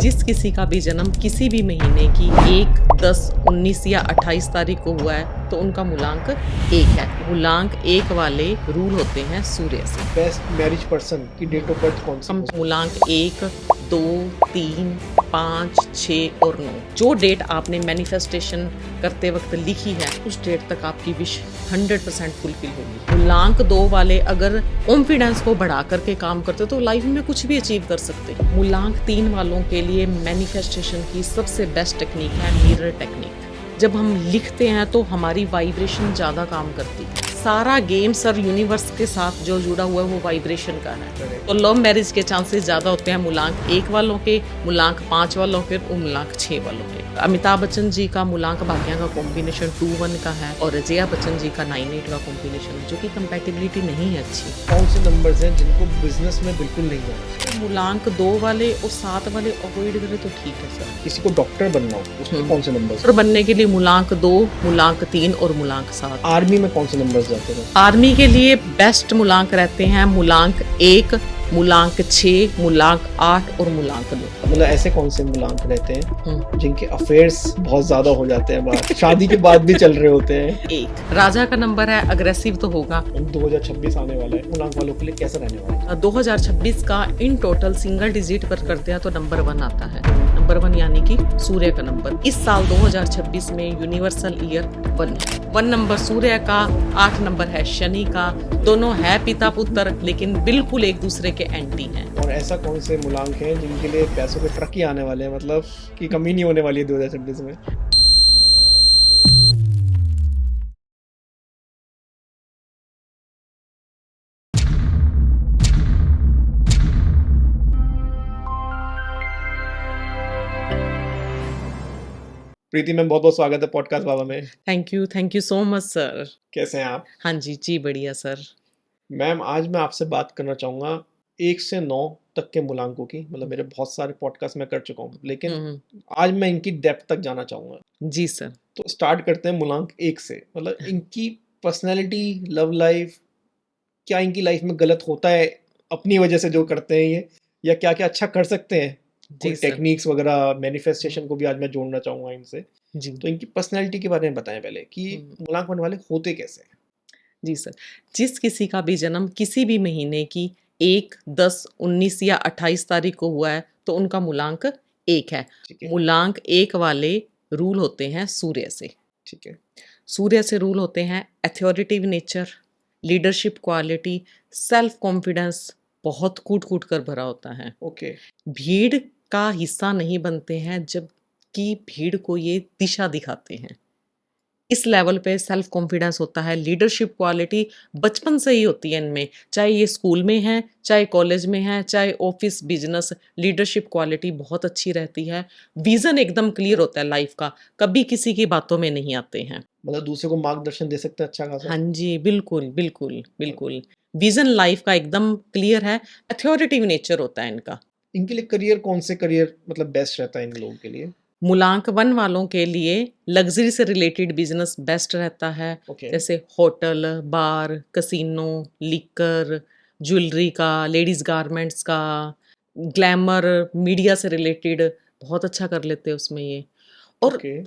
जिस किसी का भी जन्म किसी भी महीने की 1, 10, 19 या 28 तारीख को हुआ है तो उनका मूलांक 1 है। मूलांक 1 वाले रूल होते हैं सूर्य से। बेस्ट मैरिज पर्सन की डेट ऑफ बर्थ कौन सी हम हो? मूलांक 1, 2, 3, 5, 6 और 9 जो डेट आपने मैनिफेस्टेशन करते वक्त लिखी है उस डेट तक आपकी विश 100% फुलफिल होगी। मूलांक 2 वाले अगर कॉन्फिडेंस को बढ़ा करके काम करते तो लाइफ में कुछ भी अचीव कर सकते। मूलांक 3 वालों के लिए मैनिफेस्टेशन की सबसे बेस्ट टेक्निक है मिरर टेक्निक। जब हम लिखते हैं तो हमारी वाइब्रेशन ज़्यादा काम करती है। सारा गेम सर यूनिवर्स के साथ जो जुड़ा हुआ है वो वाइब्रेशन का है। तो लव मैरिज के चांसेस ज़्यादा होते हैं मूलांक 1 वालों के, मूलांक 5 वालों के और मूलांक 6 वालों के। अमिताभ बच्चन जी का मूलांक भाग्य का कॉम्बिनेशन 2-1 का है और जया बच्चन जी का 9-8 का कॉम्बिनेशन है, जो कि कंपैटिबिलिटी नहीं है अच्छी। कौन से नंबर्स हैं जिनको बिजनेस में बिल्कुल नहीं जाना? मूलांक 2 वाले और 7 वाले अवॉइड करें तो ठीक है सर। किसी को डॉक्टर बनना हो उसमें कौन से नंबर्स? डॉक्टर बनने के लिए मूलांक 2, मूलांक 3 और मूलांक 7। आर्मी में कौन से नंबर्स जाते हैं? आर्मी के लिए बेस्ट मूलांक रहते हैं मूलांक 1, मूलांक 6, मूलांक 8 और मूलांक 2। मतलब ऐसे कौन से मूलांक रहते हैं जिनके अफेयर्स बहुत ज्यादा हो जाते हैं बाहर, शादी के बाद भी चल रहे होते हैं? 1 राजा का नंबर है, अग्रेसिव तो होगा। 2026 आने वाला है, मूलांक वालों के लिए कैसा रहने वाला है? 2026 का इन टोटल सिंगल डिजिट पर करते हैं तो नंबर 1 आता है। नंबर 1 यानी कि सूर्य का नंबर। इस साल 2026 में यूनिवर्सल ईयर 1 नंबर सूर्य का, 8 नंबर है शनि का। दोनों है पिता पुत्र लेकिन बिल्कुल एक दूसरे के एंटी हैं। और ऐसा कौन से मूलांक हैं जिनके लिए पैसों के ट्रक ही आने वाले हैं, मतलब कि कमी नहीं होने वाली है 2026 में? प्रीति मैम, बहुत बहुत स्वागत है पॉडकास्ट बाबा में। Thank you so much sir. कैसे हैं आप? हाँ जी जी बढ़िया सर। मैम, आज मैं आपसे बात करना चाहूँगा 1 से 9 तक के मूलांकों की। मतलब मेरे बहुत सारे पॉडकास्ट मैं कर चुका हूँ, लेकिन आज मैं इनकी डेप्थ तक जाना चाहूँगा। जी सर। तो स्टार्ट करते हैं मूलांक 1 से। मतलब इनकी पर्सनैलिटी, लव लाइफ, क्या इनकी लाइफ में गलत होता है अपनी वजह से जो करते हैं ये, या क्या-क्या अच्छा कर सकते हैं? कोई जी सर। टेक्निक्स वगैरह, मैनिफेस्टेशन को भी आज मैं जोड़ना चाहूँगा इनसे। जी तो इनकी पर्सनैलिटी के बारे में बताएँ पहले कि मूलांक बनने वाले होते कैसे हैं? जी सर। जिस किसी का भी जन्म किसी भी महीने की 1, 10, 19 या 28 तारीख को हुआ है तो उनका मूलांक 1 है। ठीक है, मूलांक 1 वाले रूल होते हैं सूर्य से। ठीक है। सूर्य से रूल होते हैं authoritative nature, leadership quality, self confidence, बहुत कूट-कूट कर भरा होता है। ओके, भीड़ का हिस्सा नहीं बनते हैं जबकि भीड़ को ये दिशा दिखाते हैं। इस लेवल पे सेल्फ कॉन्फिडेंस होता है। लीडरशिप क्वालिटी बचपन से ही होती है इनमें, चाहे ये स्कूल में है, चाहे कॉलेज में है, चाहे ऑफिस बिजनेस, लीडरशिप क्वालिटी बहुत अच्छी रहती है। विजन एकदम क्लियर होता है लाइफ का, कभी किसी की बातों में नहीं आते हैं। मतलब दूसरे को मार्गदर्शन दे सकते हैं अच्छा खासा। हाँ जी, बिल्कुल बिल्कुल बिल्कुल। विजन लाइफ का एकदम क्लियर है। अथॉरिटेटिव नेचर होता है इनका। इनके लिए करियर, कौन से करियर मतलब बेस्ट रहता है इन लोगों के लिए? मूलांक 1 वालों के लिए लग्ज़री से रिलेटेड बिज़नेस बेस्ट रहता है। ओके, जैसे होटल, बार, कैसीनो, लिकर, ज्वेलरी का, लेडीज़ गारमेंट्स का, ग्लैमर, मीडिया से रिलेटेड बहुत अच्छा कर लेते हैं उसमें ये। और ओके।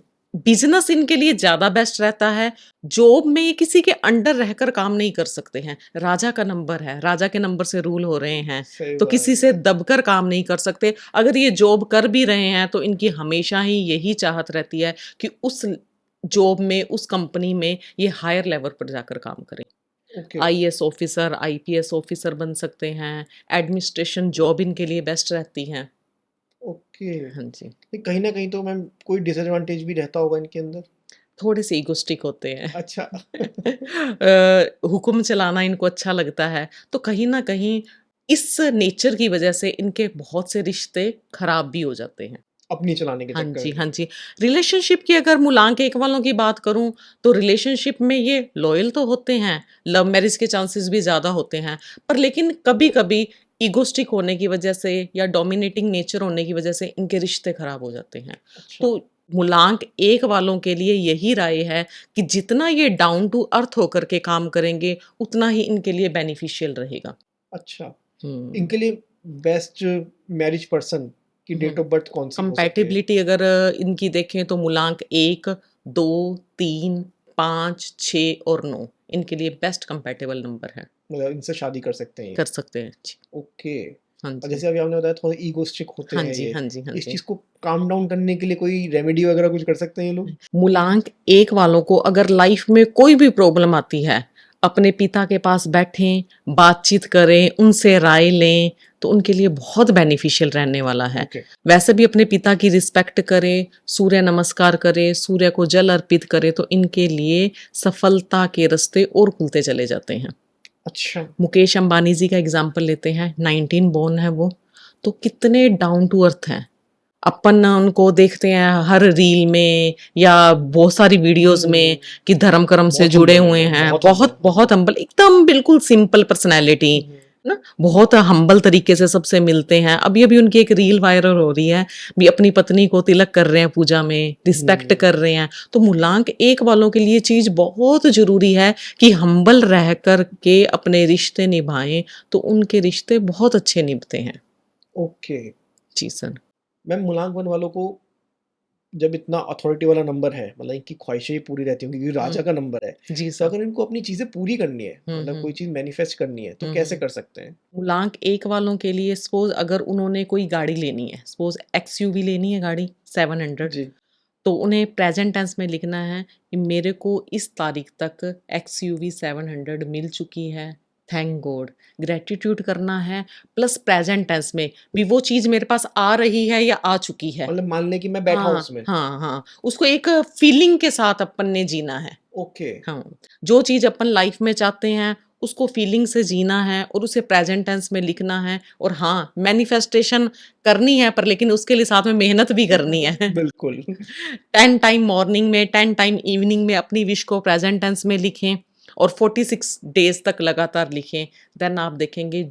बिज़नेस इनके लिए ज़्यादा बेस्ट रहता है। जॉब में ये किसी के अंडर रहकर काम नहीं कर सकते हैं। राजा का नंबर है, राजा के नंबर से रूल हो रहे हैं, सही तो बात किसी से है। दबकर काम नहीं कर सकते। अगर ये जॉब कर भी रहे हैं तो इनकी हमेशा ही यही चाहत रहती है कि उस जॉब में, उस कंपनी में ये हायर लेवल पर जाकर काम करें। Okay, IAS officer, IPS officer बन सकते हैं। एडमिनिस्ट्रेशन जॉब इनके लिए बेस्ट रहती हैं। ओके। हाँ जी। नहीं, कहीं न कहीं तो मैम कोई डिसएडवांटेज भी रहता होगा इनके अंदर? थोड़े से ईगोस्टिक होते हैं। अच्छा। हुक्म चलाना इनको अच्छा लगता है, तो कहीं न कहीं इस नेचर की वजह से इनके बहुत से रिश्ते खराब भी हो जाते हैं। अपनी चलाने के हाँ चक्कर जी, में। हाँ जी। रिलेशनशिप की अगर मूलांक 1 वालों की बात करूँ, तो रिलेशनशिप में ये लॉयल तो होते हैं, लव मैरिज के चांसेस भी ज़्यादा होते हैं, पर लेकिन कभी-कभी ईगोस्टिक होने की वजह से या डोमिनेटिंग नेचर होने की वजह से इनके रिश्ते खराब हो जाते हैं। अच्छा, तो मूलांक 1 वालों के लिए यही राय है कि जितना ये डाउन टू अर्थ होकर के काम करेंगे, उतना ही इनके लिए बेनिफिशियल रहेगा। अच्छा। हुँ। इनके लिए बेस्ट मैरिज पर्सन कि डेट ऑफ बर्थ कौन सी हो सकती है? कंपैटिबिलिटी अगर इनकी देखें तो मूलांक 1, 2, 3, 5, 6 और 9 इनके लिए बेस्ट कंपैटिबल नंबर है। मतलब इनसे शादी कर सकते हैं ये? कर सकते हैं जी। ओके। हाँ और जी। जैसे अभी आपने बताया थोड़ा ईगोइस्टिक होते हाँ हैं जी, ये, हाँ जी, हाँ इस जी। चीज़ को काम डाउन करने के लिए कोई रेमेडी वगैरह कुछ कर सकते हैं ये लोग? मूलांक 1 वालों को अगर लाइफ में कोई भी प्रॉब्लम आती है, अपने पिता के पास बैठें, बातचीत करें, उनसे राय लें, तो उनके लिए बहुत बेनिफिशियल रहने वाला है। ओके। वैसे भी अपने पिता की रिस्पेक्ट करें, सूर्य नमस्कार करें, सूर्य को जल अर्पित करें, तो इनके लिए सफलता के रास्ते और खुलते चले जाते हैं। अच्छा। मुकेश अंबानी जी का एग्जाम्पल लेते हैं, 19 बोर्न है वो, तो कितने डाउन टू अर्थ हैं। अपन उनको देखते हैं हर रील में या बहुत सारी वीडियोस में कि धर्म कर्म से बहुत जुड़े humble हुए है, हैं, बहुत बहुत humble। बहुत हम्बल, एकदम बिल्कुल सिंपल पर्सनैलिटी ना, बहुत हम्बल तरीके से सबसे मिलते हैं। अभी अभी उनकी एक रील वायरल हो रही है, भी अपनी पत्नी को तिलक कर रहे हैं पूजा में, रिस्पेक्ट कर रहे हैं। तो मूलांक 1 वालों के लिए चीज बहुत जरूरी है कि हम्बल रह कर के अपने रिश्ते निभाएं, तो उनके रिश्ते बहुत अच्छे निभते हैं। ओके। जी सर। मैम मूलांक 1 वालों को जब इतना अथॉरिटी वाला नंबर है, मतलब इनकी ख्वाहिशें ही पूरी रहती होंगी क्योंकि राजा का नंबर है, जी तो सर। अगर इनको अपनी चीज़ें पूरी करनी है, मतलब कोई चीज़ मैनिफेस्ट करनी है, तो कैसे कर सकते हैं? मूलांक 1 वालों के लिए सपोज अगर उन्होंने कोई गाड़ी लेनी है, सपोज एक्सयूवी लेनी है गाड़ी 700, जी। तो उन्हें प्रेजेंट टेंस में लिखना है कि मेरे को इस तारीख तक एक्सयूवी 700 मिल चुकी है, थैंक गॉड। ग्रेटिट्यूड करना है, प्लस प्रेजेंट टेंस में भी वो चीज़ मेरे पास आ रही है या आ चुकी है। मतलब मान लें कि मैं बैठा हूँ हाँ, उसमें। हाँ, हाँ। उसको एक फीलिंग के साथ अपन ने जीना है। ओके। हाँ, जो चीज़ अपन लाइफ में चाहते हैं, उसको फीलिंग से जीना है और उसे प्रेजेंट टेंस में लिखना है। और हाँ, मैनिफेस्टेशन करनी है, पर लेकिन उसके लिए साथ में मेहनत भी करनी है। बिल्कुल। 10 टाइम मॉर्निंग में, 10 टाइम इवनिंग में अपनी विश को प्रेजेंट टेंस में लिखें और 46 डेज तक लगातार लिखें। देन आप देखेंगे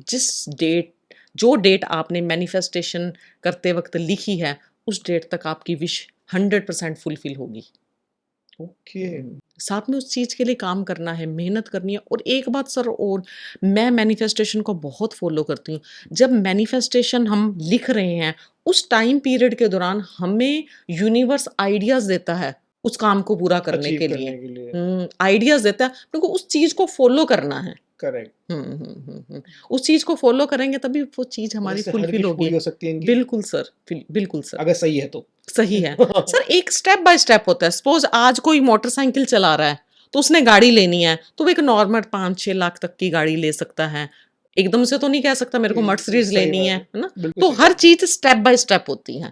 जो डेट आपने मैनिफेस्टेशन करते वक्त लिखी है, उस डेट तक आपकी विश 100% फुलफिल होगी। ओके। साथ में उस चीज़ के लिए काम करना है, मेहनत करनी है। और एक बात सर, और मैं मैनिफेस्टेशन को बहुत फॉलो करती हूँ। जब मैनिफेस्टेशन हम लिख रहे हैं, उस टाइम पीरियड के दौरान हमें यूनिवर्स आइडियाज़ देता है उस काम को पूरा करने अचीव के लिए। करने के लिए। आइडियाज़ देता है, क्योंकि उस चीज़ को फॉलो करना है। करेक्ट। उस चीज़ को फॉलो करेंगे तभी वो चीज़ और हमारी इससे हर फुलफिल विश होगी। पूरी हो सकती है इनकी? बिल्कुल सर, बिल्कुल सर। अगर सही है तो। सही है। सर, एक स्टेप बाय स्टेप होता है। सपोज़ आज कोई मोटरसाइकिल चला रहा है, तो उसने गाड़ी लेनी है, तो वो एक नॉर्मल 5-6 लाख तक की गाड़ी ले सकता है। एकदम से तो नहीं कह सकता मेरे को मर्सिडीज़ सही लेनी बात है ना? बिल्कुल तो सही हर बात है। चीज़ स्टेप बाय स्टेप होती है।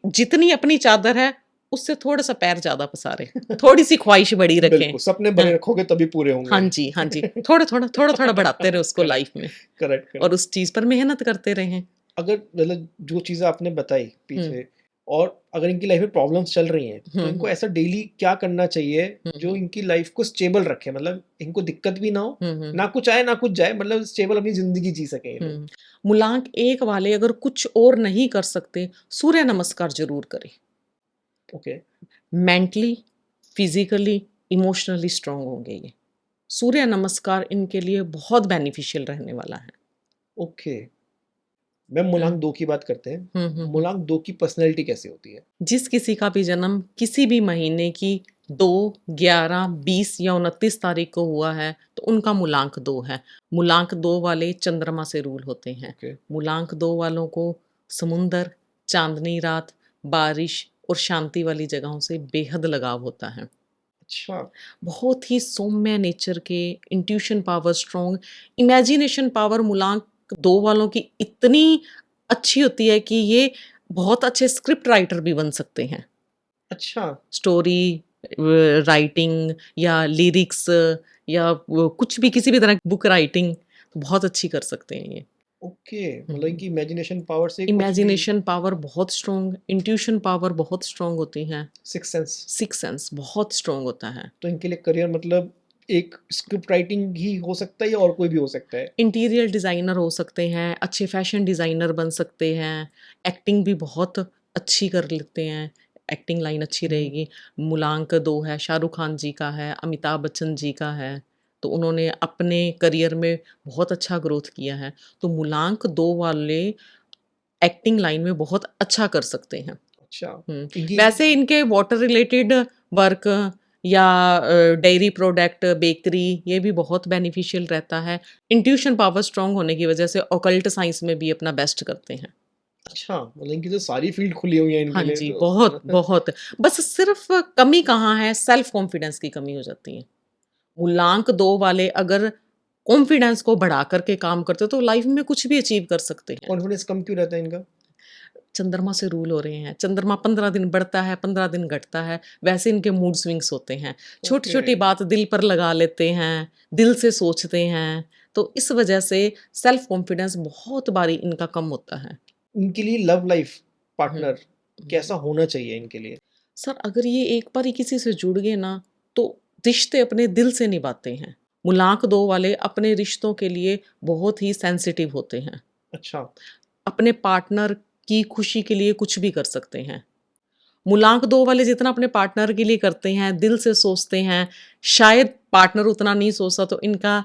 जितनी अपनी चादर है, उससे थोड़ा-सा पैर ज़्यादा पसारें, थोड़ी-सी ख्वाहिश बड़ी रखें। बिल्कुल, सपने हाँ, बड़े रखोगे तभी पूरे हाँ होंगे। जी, हाँ जी। थोड़ा-थोड़ा बढ़ाते रहें उसको करेक्ट, लाइफ़ में करेक्ट, और करेक्ट। उस चीज़ पर मेहनत करते रहें। अगर मतलब जो चीज़ें आपने बताई हुँ, पीछे, और अगर इनकी लाइफ में प्रॉब्लम्स चल रही हैं, तो हुँ, इनको हुँ, ऐसा डेली क्या करना चाहिए हुँ, जो हुँ, इनकी लाइफ को स्टेबल रखे? मतलब इनको दिक्कत भी ना हो, हुँ, हुँ, ना कुछ आए ना कुछ जाए, मतलब स्टेबल अपनी ज़िंदगी जी सकें ये लोग। हुँ। मूलांक 1 वाले अगर कुछ और नहीं कर सकते, सूर्य नमस्कार ज़रूर करें। Okay. Mentally, physically, emotionally strong होंगे ये। सूर्य नमस्कार इनके लिए बहुत बेनिफिशियल रहने वाला है। ओके। मैम हुँ, मूलांक 2 की बात करते हैं। हुँ, हुँ, हुँ। मूलांक 2 की पर्सनैलिटी कैसी होती है? जिस किसी का भी जन्म किसी भी महीने की 2, 11, 20 या 29 तारीख को हुआ है, तो उनका मूलांक 2 है। मूलांक 2 वाले चंद्रमा से रूल होते हैं। ओके। मूलांक 2 वालों को समुंदर, चांदनी रात, बारिश और शांति वाली जगहों से बेहद लगाव होता है। अच्छा। बहुत ही सौम्य नेचर के, intuition power strong, imagination power मूलांक 2 वालों की इतनी अच्छी होती है कि ये बहुत अच्छे स्क्रिप्ट राइटर भी बन सकते हैं। अच्छा। स्टोरी राइटिंग या लिरिक्स या वो कुछ भी, किसी भी तरह की बुक राइटिंग बहुत अच्छी कर सकते हैं ये। ओके, हुँ, मतलब हुँ। इनकी इमेजिनेशन पावर से कुछ भी। इमेजिनेशन पावर बहुत स्ट्रॉन्ग, इंट्यूशन पावर बहुत स्ट्रॉन्ग होती है, सिक्स सेंस। सिक्स्थ सेंस बहुत स्ट्रॉन्ग होता है। तो इनके लिए करियर मतलब एक स्क्रिप्ट राइटिंग ही हो सकता है या और कोई भी हो सकता है? इंटीरियर डिज़ाइनर हो सकते हैं, अच्छे फैशन डिज़ाइनर बन सकते हैं, एक्टिंग भी बहुत अच्छी कर लेते हैं, एक्टिंग लाइन अच्छी हुँ। रहेगी। मूलांक 2 है, शाहरुख खान जी का है, अमिताभ बच्चन जी का है, तो उन्होंने अपने करियर में बहुत अच्छा ग्रोथ किया है। तो मूलांक 2 वाले एक्टिंग लाइन में बहुत अच्छा कर सकते हैं। अच्छा। हम्म। वैसे इनके वाटर रिलेटेड वर्क या डेयरी प्रोडक्ट, बेकरी, ये भी बहुत बेनिफिशियल रहता है। इंट्यूशन पावर स्ट्रांग होने की वजह से ऑकल्ट साइंस में भी अपना बेस्ट करते हैं। अच्छा, मतलब इनकी तो सारी फील्ड खुली हुई है हाँ इनके लिए जी, तो। बहुत बहुत। बस सिर्फ कमी कहाँ है, सेल्फ कॉन्फिडेंस की कमी हो जाती है। मूलांक 2 वाले अगर कॉन्फिडेंस को बढ़ा करके काम करते तो लाइफ में कुछ भी अचीव कर सकते हैं। कॉन्फिडेंस कम क्यों रहता है इनका? चंद्रमा से रूल हो रहे हैं, चंद्रमा 15 दिन बढ़ता है, 15 दिन घटता है, वैसे इनके मूड स्विंग्स होते हैं। छोटी ओके। छोटी बात दिल पर लगा लेते हैं, दिल से सोचते हैं, तो इस वजह से सेल्फ कॉन्फिडेंस बहुत बारी इनका कम होता है। इनके लिए लव लाइफ हम्म, पार्टनर कैसा हम्म। होना चाहिए इनके लिए? सर अगर ये एक बार ही किसी से जुड़ गए ना, तो रिश्ते अपने दिल से निभाते हैं। मूलांक 2 वाले अपने रिश्तों के लिए बहुत ही सेंसिटिव होते हैं। अच्छा। अपने पार्टनर की खुशी के लिए कुछ भी कर सकते हैं। मूलांक 2 वाले जितना अपने पार्टनर के लिए करते हैं, दिल से सोचते हैं, शायद पार्टनर उतना नहीं सोचता तो इनका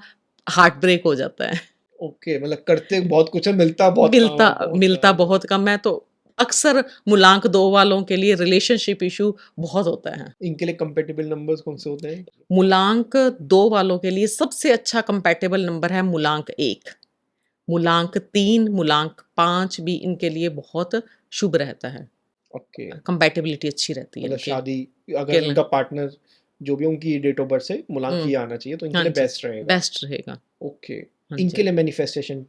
हार्ट ब्रेक हो जाता है। ओके, मतलब करते बहुत कुछ है, मिलता बहुत मिलता बहुत मिलता कम है। बहुत कम है, तो अक्सर मूलांक 2 वालों के लिए रिलेशनशिप इशू बहुत होता है। इनके लिए कंपेटिबल नंबर्स कौन से होते हैं? मूलांक 2 वालों के लिए सबसे अच्छा कंपैटिबल नंबर है मूलांक 1। मूलांक 3, मूलांक 5 भी इनके लिए बहुत शुभ रहता है। ओके, कंपैटिबिलिटी अच्छी रहती है मतलब इनके शादी के अगर उनका पार्टनर जो भी उनकी डेट ऑफ बर्थ से मूलांक हुँ, ही आना चाहिए तो इनके हाँ लिए जी, बेस्ट रहेगा। बेस्ट रहेगा। ओके। हाँ इनके जी। लिए मैनिफेस्टेशन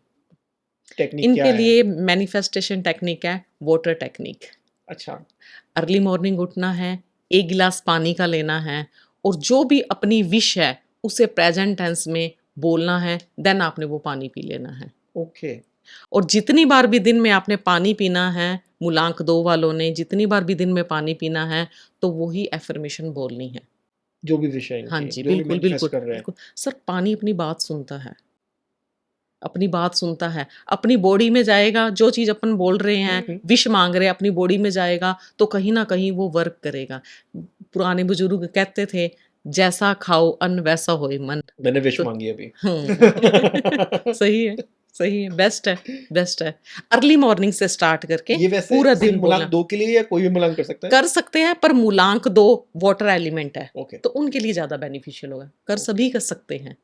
टेक्निक क्या इनके है? लिए मैनिफेस्टेशन टेक्निक है वाटर टेक्निक। अच्छा। अर्ली मॉर्निंग उठना है, 1 गिलास पानी का लेना है और जो भी अपनी विश है, उसे प्रेज़ेंट टेंस में बोलना है, देन आपने वो पानी पी लेना है। ओके। और जितनी बार भी दिन में आपने पानी पीना है, मूलांक 2 वालों ने जितनी बार भी दिन में पानी पीना है, तो वो ही अफ़र्मेशन बोलनी है। जो भी विषय हाँ इनकी जी, जो भी बिल्कुल, मैनिफेस्ट बिल्कुल, कर रहे हैं। बिल्कुल। सर पानी अपनी बात सुनता है, अपनी बात सुनता है, अपनी बॉडी में जाएगा, जो चीज़ अपन बोल रहे हैं, हम्म। विश माँग रहे हैं, अपनी बॉडी में जाएगा, तो कहीं न कहीं वो वर्क करेगा। पुराने बुजुर्ग कहते थे, "जैसा खाओ अन्न वैसा होए मन।" मैंने विश तो मांगी अभी। हुँ। सही है, बेस्ट है। अर्ली मॉर्निंग से स्टार्ट करके ये वैसे पूरा सिर्फ दिन मूलांक बोलना। 2 के लिए या कोई भी मूलांक कर सकता है? कर सकते हैं, पर मूलांक 2 वाटर एलिमेंट है, ओके। तो उनके लिए ज़्यादा बेनिफिशियल होगा। कर ओके। सभी कर सकते हैं।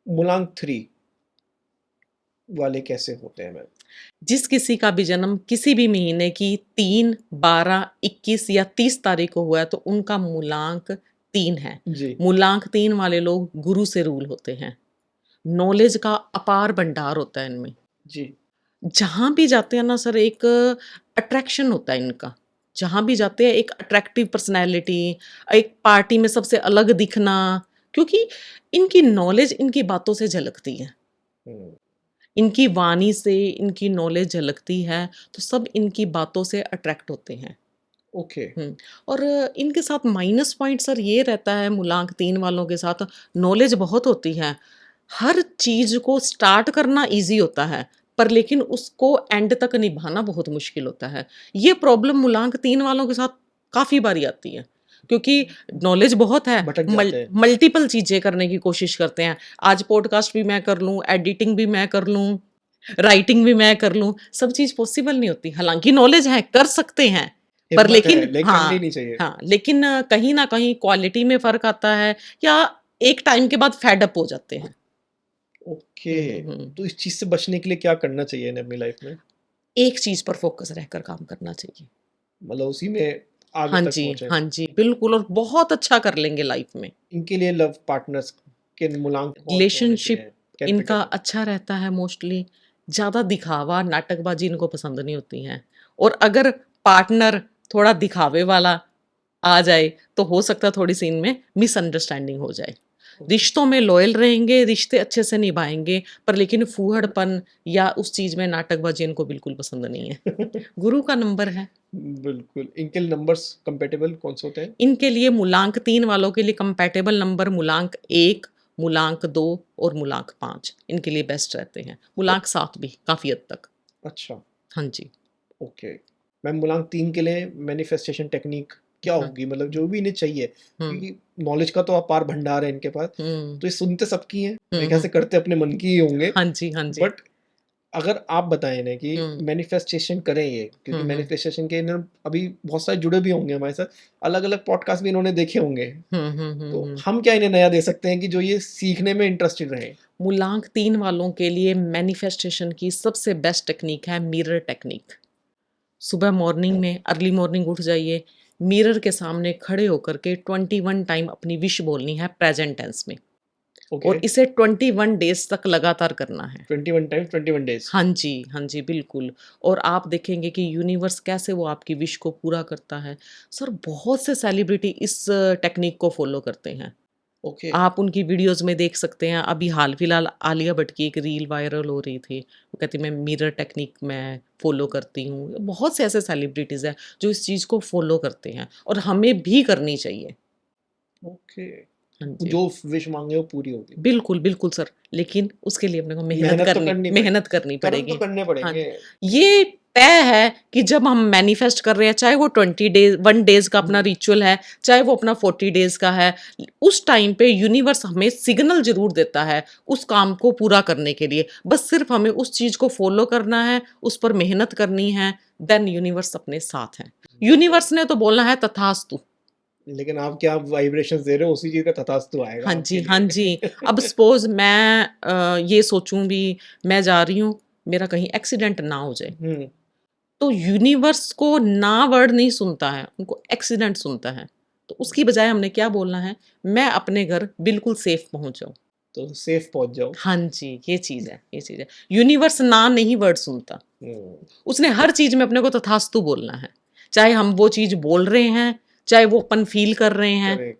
मूलांक 3 वाले कैसे होते हैं मैम? जिस किसी का भी जन्म किसी भी महीने की 3, 12, 21 या 30 तारीख को हुआ है, तो उनका मूलांक 3 है। जी। मूलांक 3 वाले लोग गुरु से रूल होते हैं। नॉलेज का अपार भंडार होता है इनमें। जी। जहाँ भी जाते हैं ना सर, एक अट्रैक्शन होता है इनका। जहाँ भी जाते हैं एक अट्रैक्टिव पर्सनैलिटी, एक पार्टी में सबसे अलग दिखना, क्योंकि इनकी नॉलेज इनकी बातों से झलकती है। हम्म। इनकी वाणी से इनकी नॉलेज झलकती है, तो सब इनकी बातों से अट्रैक्ट होते हैं। ओके। और इनके साथ माइनस पॉइंट सर ये रहता है मूलांक 3 वालों के साथ, नॉलेज बहुत होती है। हर चीज़ को स्टार्ट करना ईज़ी होता है, पर लेकिन उसको एंड तक निभाना बहुत मुश्किल होता है। ये प्रॉब्लम मूलांक 3 वालों के साथ काफ़ी बारी आती है, क्योंकि नॉलेज बहुत है, भटक जाते हैं। मल्टीपल चीज़ें करने की कोशिश करते हैं। आज पॉडकास्ट भी मैं कर लूँ, एडिटिंग भी मैं कर लूँ, राइटिंग भी मैं कर लूँ, सब चीज़ पॉसिबल नहीं होती। हालाँकि नॉलेज है, कर सकते हैं, पर हिम्मत है लेकिन लेकिन करनी हाँ, नहीं चाहिए। हाँ, लेकिन कहीं न कहीं क्वालिटी में फ़र्क आता है, या एक टाइम के बाद फेड अप हो जाते हैं। ओके। हुँ। तो इस चीज से बचने के लिए क्या करना चाहिए इन्हें अपनी लाइफ में? एक चीज़ पर फ़ोकस रहकर काम करना चाहिए। मतलब उसी में आगे तक पहुंचे। हाँ जी, बिल्कुल, और बहुत अच्छा कर लेंगे लाइफ़ में। इनके लिए लव पार्टनर्स के मूलांक कौन से होने रिलेशनशिप चाहिए? इनका कैपिटल। अच्छा रहता है मोस्टली। ज़्यादा दिखावा, नाटकबाज़ी इनको पसंद नहीं होती हैं, और अगर पार्टनर थोड़ा दिखावे वाला आ जाए, तो हो सकता है थोड़ी-सी इनमें मिसअंडरस्टैंडिंग हो जाए। रिश्तों में लॉयल रहेंगे, रिश्ते अच्छे से निभाएँगे, पर लेकिन फूहड़पन या उस चीज़ में नाटकबाज़ी इनको बिल्कुल पसंद नहीं है। गुरु का नंबर है। बिल्कुल। इनके नंबर्स कंपेटेबल कौन से होते हैं? इनके लिए मूलांक 3 वालों के लिए कंपैटिबल नंबर मूलांक 1, मूलांक 2 और मूलांक 5 इनके लिए बेस्ट रहते हैं। मूलांक 7 भी काफ़ी हद तक। अच्छा। हाँ जी। ओके। मैम मूलांक 3 के लिए मैनिफेस्टेशन टेक्निक क्या हाँ। होगी? मतलब जो भी इन्हें चाहिए, हुँ, क्योंकि नॉलेज का तो अपार भंडार है इनके पास, हुँ, तो ये सुनते सबकी हैं, मेरे हुँ, ख्याल हुँ। से करते अपने मन की ही होंगे, हाँ जी, हाँ जी। बट अगर आप बताएं ना कि हम्म मैनिफेस्टेशन करें ये, क्योंकि हम्म मैनिफेस्टेशन के इन्होंने अभी बहुत सारे जुड़े भी होंगे हमारे साथ, अलग अलग पॉडकास्ट भी इन्होंने देखे होंगे, तो हम्म। हम क्या इन्हें नया दे सकते हैं कि जो ये सीखने में इंटरेस्टेड रहे? मूलांक 3 वालों के लिए मैनिफेस्टेशन की सबसे बेस्ट टेक्निक है मिरर टेक्निक। सुबह मॉर्निंग में अर्ली मॉर्निंग उठ जाइए, मिरर के सामने खड़े होकर के 21 टाइम अपनी विश बोलनी है प्रेजेंट टेंस में, ओके। और इसे 21 डेज तक लगातार करना है। 21 टाइम्स 21 डेज। हाँ जी बिल्कुल। और आप देखेंगे कि यूनिवर्स कैसे वो आपकी विश को पूरा करता है। सर बहुत से सेलिब्रिटी इस टेक्निक को फॉलो करते हैं। ओके। आप उनकी वीडियोस में देख सकते हैं। अभी हाल फिलहाल आलिया भट्ट की एक रील वायरल हो रही थी, वो कहती मैं मिरर टेक्निक मैं फॉलो करती हूँ। बहुत से ऐसे सेलिब्रिटीज हैं जो इस चीज़ को फॉलो करते हैं, और हमें भी करनी चाहिए। ओके। हाँ जी जो विश मांगे वो पूरी होगी। बिल्कुल बिल्कुल सर, लेकिन उसके लिए अपने को मेहनत तो करनी पड़ेगी, मेहनत करनी कर्म तो पड़ेगी। करने हाँ, पड़ेंगे। ये तय है कि जब हम मैनिफेस्ट कर रहे हैं, चाहे वो 20 डेज 1 डेज का अपना रिचुअल है, चाहे वो अपना 40 डेज का है, उस टाइम पे यूनिवर्स हमें सिग्नल जरूर देता है उस काम को पूरा करने के लिए। बस सिर्फ हमें उस चीज को फॉलो करना है, उस पर मेहनत करनी है, देन यूनिवर्स अपने साथ है। यूनिवर्स ने तो बोलना है तथास्तु। लेकिन आप क्या वाइब्रेशंस दे रहे हो, उसी चीज का तथास्तु आएगा हाँ आपके जी हाँ लिए। जी। अब सपोज मैं ये सोचूं भी, मैं जा रही हूँ, मेरा कहीं एक्सीडेंट ना हो जाए, हम्म। तो यूनिवर्स को ना वर्ड नहीं सुनता है, उनको एक्सीडेंट सुनता है। तो उसकी बजाय हमने क्या बोलना है, मैं अपने घर बिल्कुल सेफ पहुंच जाऊं। तो सेफ पहुंच जाओ। हाँ जी, ये चीज है, ये चीज है। यूनिवर्स ना नहीं वर्ड सुनता, हम्म। उसने हर चीज में अपने को तथास्तु बोलना है, चाहे हम वो चीज बोल रहे हैं, चाहे वो अपन फील कर रहे हैं। करेक्ट।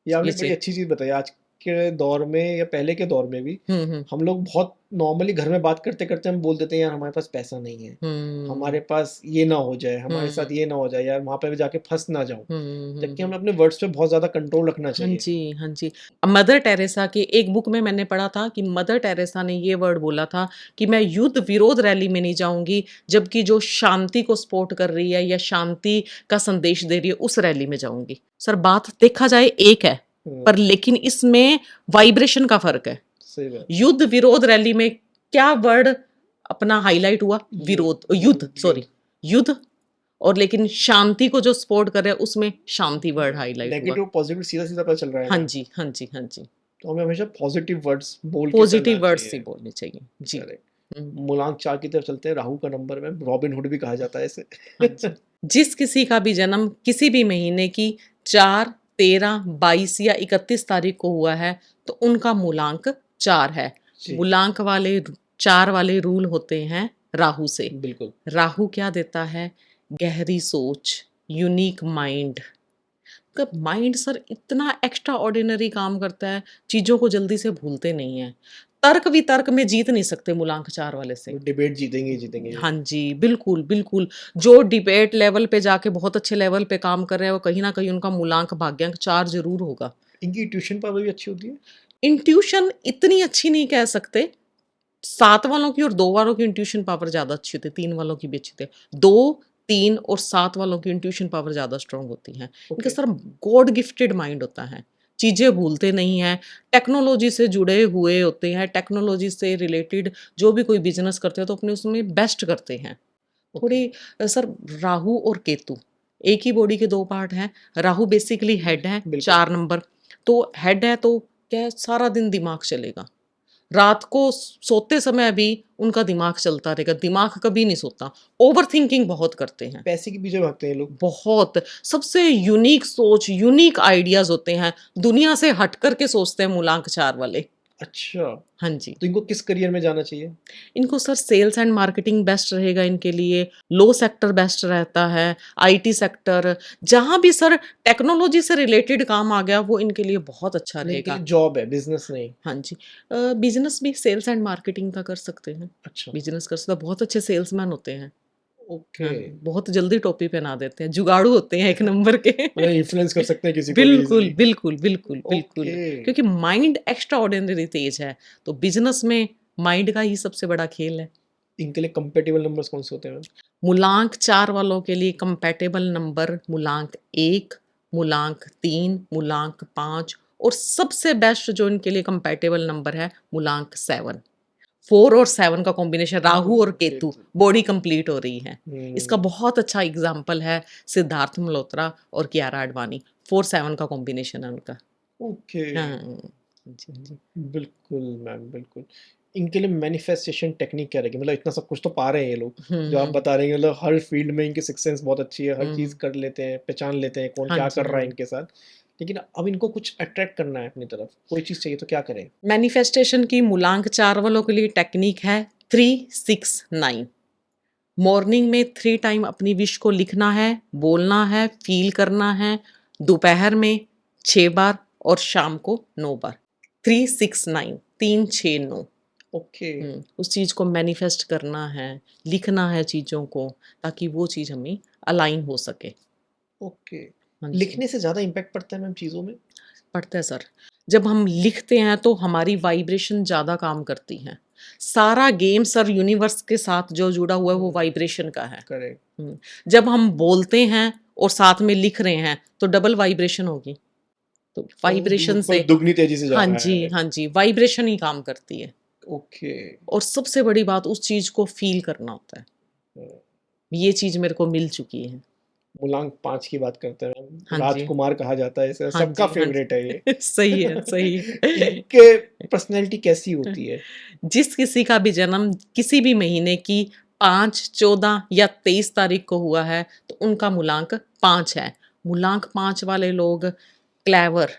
ये आपने ये बड़ी चीज। अच्छी चीज बताई। आज के दौर में या पहले के दौर में भी हम्म। हम लोग बहुत नॉर्मली घर में बात करते करते हम बोल देते हैं यार हमारे पास पैसा नहीं है, हम्म हमारे पास ये ना हो जाए, हमारे हम्म साथ ये ना हो जाए, यार वहां पे जाके फंस ना जाऊं। जबकि हम्म। हमें अपने वर्ड्स पे बहुत ज्यादा कंट्रोल रखना हाँ चाहिए। जी हाँ जी। मदर टेरेसा की एक बुक में मैंने पढ़ा था कि मदर टेरेसा ने ये वर्ड बोला था कि मैं युद्ध विरोध रैली में नहीं जाऊंगी, जबकि जो शांति को सपोर्ट कर रही है या शांति का संदेश दे रही है उस रैली में जाऊंगी। सर बात देखा जाए एक है, पर हम्म। लेकिन इसमें वाइब्रेशन का फर्क है। सही बात। युद्ध विरोध रैली में क्या वर्ड अपना हाईलाइट हुआ, विरोध, युद्ध, युद्ध। सॉरी, युद्ध। और लेकिन शांति को जो सपोर्ट कर रहे हैं उसमें शांति वर्ड हाईलाइट हुआ। नेगेटिव पॉजिटिव सीधा सीधा पता चल रहा है हाँ ना। जी हाँ जी हाँ जी। तो हमें हमेशा पॉजिटिव वर्ड्स बोल के चलना पॉजिटिव वर्ड्स ही चाहिए। बोलने चाहिए जी। करेक्ट। मूलांक 4 की तरफ चलते हैं। राहु का नंबर में रॉबिन हुड भी कहा जाता है इसे। हाँ जी। जिस किसी का भी जन्म किसी भी महीने की 4, 13, 22 या 31 तारीख को हुआ है, तो उनका मूलांक 4 है। जी। मूलांक वाले 4 वाले रूल होते हैं राहु से। बिल्कुल। राहु क्या देता है, गहरी सोच, यूनिक माइंड। का माइंड सर इतना एक्स्ट्रा ऑर्डिनरी काम करता है, चीजों को जल्दी से भूलते नहीं है। तर्क वितर्क में जीत नहीं सकते मूलांक 4 वाले से। डिबेट जीतेंगे ही जीतेंगे ये। हाँ जी बिल्कुल बिल्कुल। जो डिबेट लेवल पे जाके बहुत अच्छे लेवल पे काम कर रहे हैं, वो कहीं ना कहीं उनका मूलांक भाग्यांक 4 जरूर होगा। इनकी ट्यूशन पावर भी अच्छी होती है। इंट्यूशन इतनी अच्छी नहीं कह सकते। 7 वालों की और 2 वालों की इंट्यूशन पावर ज्यादा अच्छी होती है, 3 वालों की भी अच्छी होती है। 2, 3 और 7 वालों की इंट्यूशन पावर ज्यादा स्ट्रांग होती है। इनका okay. Sir God gifted mind होता है, चीजें भूलते नहीं हैं, टेक्नोलॉजी से जुड़े हुए होते हैं, टेक्नोलॉजी से रिलेटेड जो भी कोई बिजनेस करते हैं तो अपने उसमें बेस्ट करते हैं। ओके। थोड़ी सर, राहु और केतु एक ही बॉडी के 2 पार्ट हैं। राहु बेसिकली हेड है, बिल्कुल। 4 नंबर। तो हेड है तो क्या है, सारा दिन दिमाग चलेगा, रात को सोते समय भी उनका दिमाग चलता रहेगा, दिमाग कभी नहीं सोता। ओवर थिंकिंग बहुत करते हैं, पैसे के पीछे भागते हैं ये लोग। बहुत। सबसे यूनिक सोच, यूनिक आइडियाज होते हैं, दुनिया से हट करके सोचते हैं मूलांक 4 वाले। अच्छा। हाँ जी। तो इनको किस करियर में जाना चाहिए? इनको sir sales and marketing best रहेगा इनके लिए, लो सेक्टर बेस्ट रहता है, आईटी सेक्टर, जहां भी सर टेक्नोलॉजी से रिलेटेड काम आ गया वो इनके लिए बहुत अच्छा नहीं, इनके रहेगा। लिए जॉब है, बिजनेस नहीं। हाँ जी। बिजनेस भी सेल्स एंड मार्केटिंग का कर सकते हैं, अच्छा। बिजनेस कर सकते हैं, बहुत अच्छे सेल्समैन होते हैं। ओके। हाँ, बहुत जल्दी टोपी पहना देते हैं, जुगाड़ू होते हैं एक नंबर के। मतलब इन्फ्लुएंस कर सकते हैं किसी को भी बिल्कुल इजीली। बिल्कुल बिल्कुल बिल्कुल। ओके। क्योंकि माइंड एक्स्ट्रा ऑर्डिनरी तेज है, तो बिजनेस में माइंड का ही सबसे बड़ा खेल है। इनके लिए कंपेटेबल नंबर्स कौन से होते हैं? मूलांक 4 वालों के लिए कंपैटिबल नंबर मूलांक 1, मूलांक 3, मूलांक 5, और सबसे बेस्ट जो इनके लिए कंपैटिबल नंबर है मूलांक 7। 4 और 7 का कॉम्बिनेशन, राहु और केतु, केतु। बॉडी कंप्लीट हो रही है। इसका हम्म, बहुत अच्छा एग्जाम्पल है सिद्धार्थ मल्होत्रा और कियारा आडवाणी। 4-7 का कॉम्बिनेशन है उनका। ओके। हाँ जी जी। बिल्कुल मैम, बिल्कुल। इनके लिए मैनिफेस्टेशन टेक्निक क्या रहेगी? मतलब इतना सब कुछ तो पा रहे हैं ये लोग, जो आप हम्म। बता रहे हैं, मतलब हर फील्ड में इनकी सिक्स सेंस बहुत अच्छी है, हर चीज़ हम्म। कर लेते हैं, पहचान लेते हैं कौन हाँ क्या जी कर हाँ रहा है जी। इनके साथ। लेकिन अब इनको कुछ अट्रैक्ट करना है अपनी तरफ, कोई चीज़ चाहिए तो क्या करें? मैनिफेस्टेशन की मूलांक 4 वालों के लिए टेक्निक है 3-6-9। मॉर्निंग में 3 टाइम अपनी विश को लिखना है, बोलना है, फील करना है। दोपहर में 6 बार और शाम को 9 बार। 3-6-9, 3-6-9। ओके, उस चीज़ को मैनिफेस्ट करना है, लिखना है चीज़ों को, ताकि वो चीज़ हमें अलाइन हो सके। ओके। हाँ जी। लिखने से ज़्यादा इम्पैक्ट पड़ता है मैम चीज़ों में? पड़ता है सर। जब हम लिखते हैं तो हमारी वाइब्रेशन ज़्यादा काम करती है। सारा गेम सर यूनिवर्स के साथ जो जुड़ा हुआ है वो वाइब्रेशन का है। करेक्ट। हम्म, जब हम बोलते हैं और साथ में लिख रहे हैं तो डबल वाइब्रेशन होगी। तो वाइब्रेशन ऊपर से, दुगनी तेज़ी से जा हाँ रहा जी है। हाँ जी, वाइब्रेशन ही काम करती है। ओके। और सबसे बड़ी बात उस चीज़ को फील करना होता है। ये चीज़ मेरे को मिल चुकी है। मूलांक 5 की बात करते हैं मैम, हाँ जी राजकुमार कहा जाता है इसे, हाँ सबका जी हाँ फेवरेट है ये। जी। सही है सही है। इनके पर्सनैलिटी कैसी होती है? जिस किसी का भी जन्म किसी भी महीने की 5, 14 या 23 तारीख को हुआ है तो उनका मूलांक 5 है। मूलांक 5 वाले लोग क्लेवर,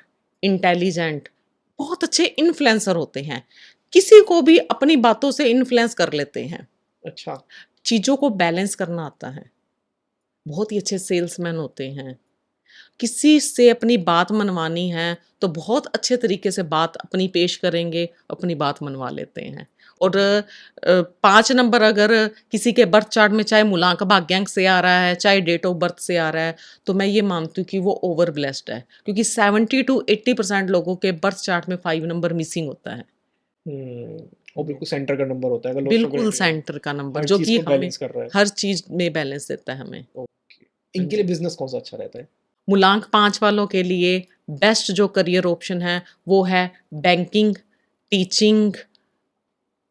इंटेलिजेंट, बहुत अच्छे इन्फ्लुएंसर होते हैं। किसी को भी अपनी बातों से इन्फ्लुएंस कर लेते हैं। अच्छा। चीज़ों को बैलेंस करना आता है। बहुत ही अच्छे सेल्समैन होते हैं। किसी से अपनी बात मनवानी है तो बहुत अच्छे तरीके से बात अपनी पेश करेंगे, अपनी बात मनवा लेते हैं। और 5 नंबर अगर किसी के बर्थ चार्ट में चाहे मूलांक भाग्यांक से आ रहा है, चाहे डेट ऑफ बर्थ से आ रहा है, तो मैं ये मानती हूँ कि वो ओवर ब्लेस्ड है, क्योंकि 70-80% लोगों के बर्थ चार्ट में 5 नंबर मिसिंग होता है। हम्म, और बिल्कुल सेंटर का नंबर होता है, अगर लोग बिल्कुल सेंटर का नंबर हर जो चीज़ कि को हमें बैलेंस कर रहा है। हर चीज में बैलेंस देता है हमें। ओके। हाँ इनके लिए जी। बिजनेस कौन सा अच्छा रहता है? मूलांक 5 वालों के लिए बेस्ट जो करियर ऑप्शन है वो है बैंकिंग, टीचिंग,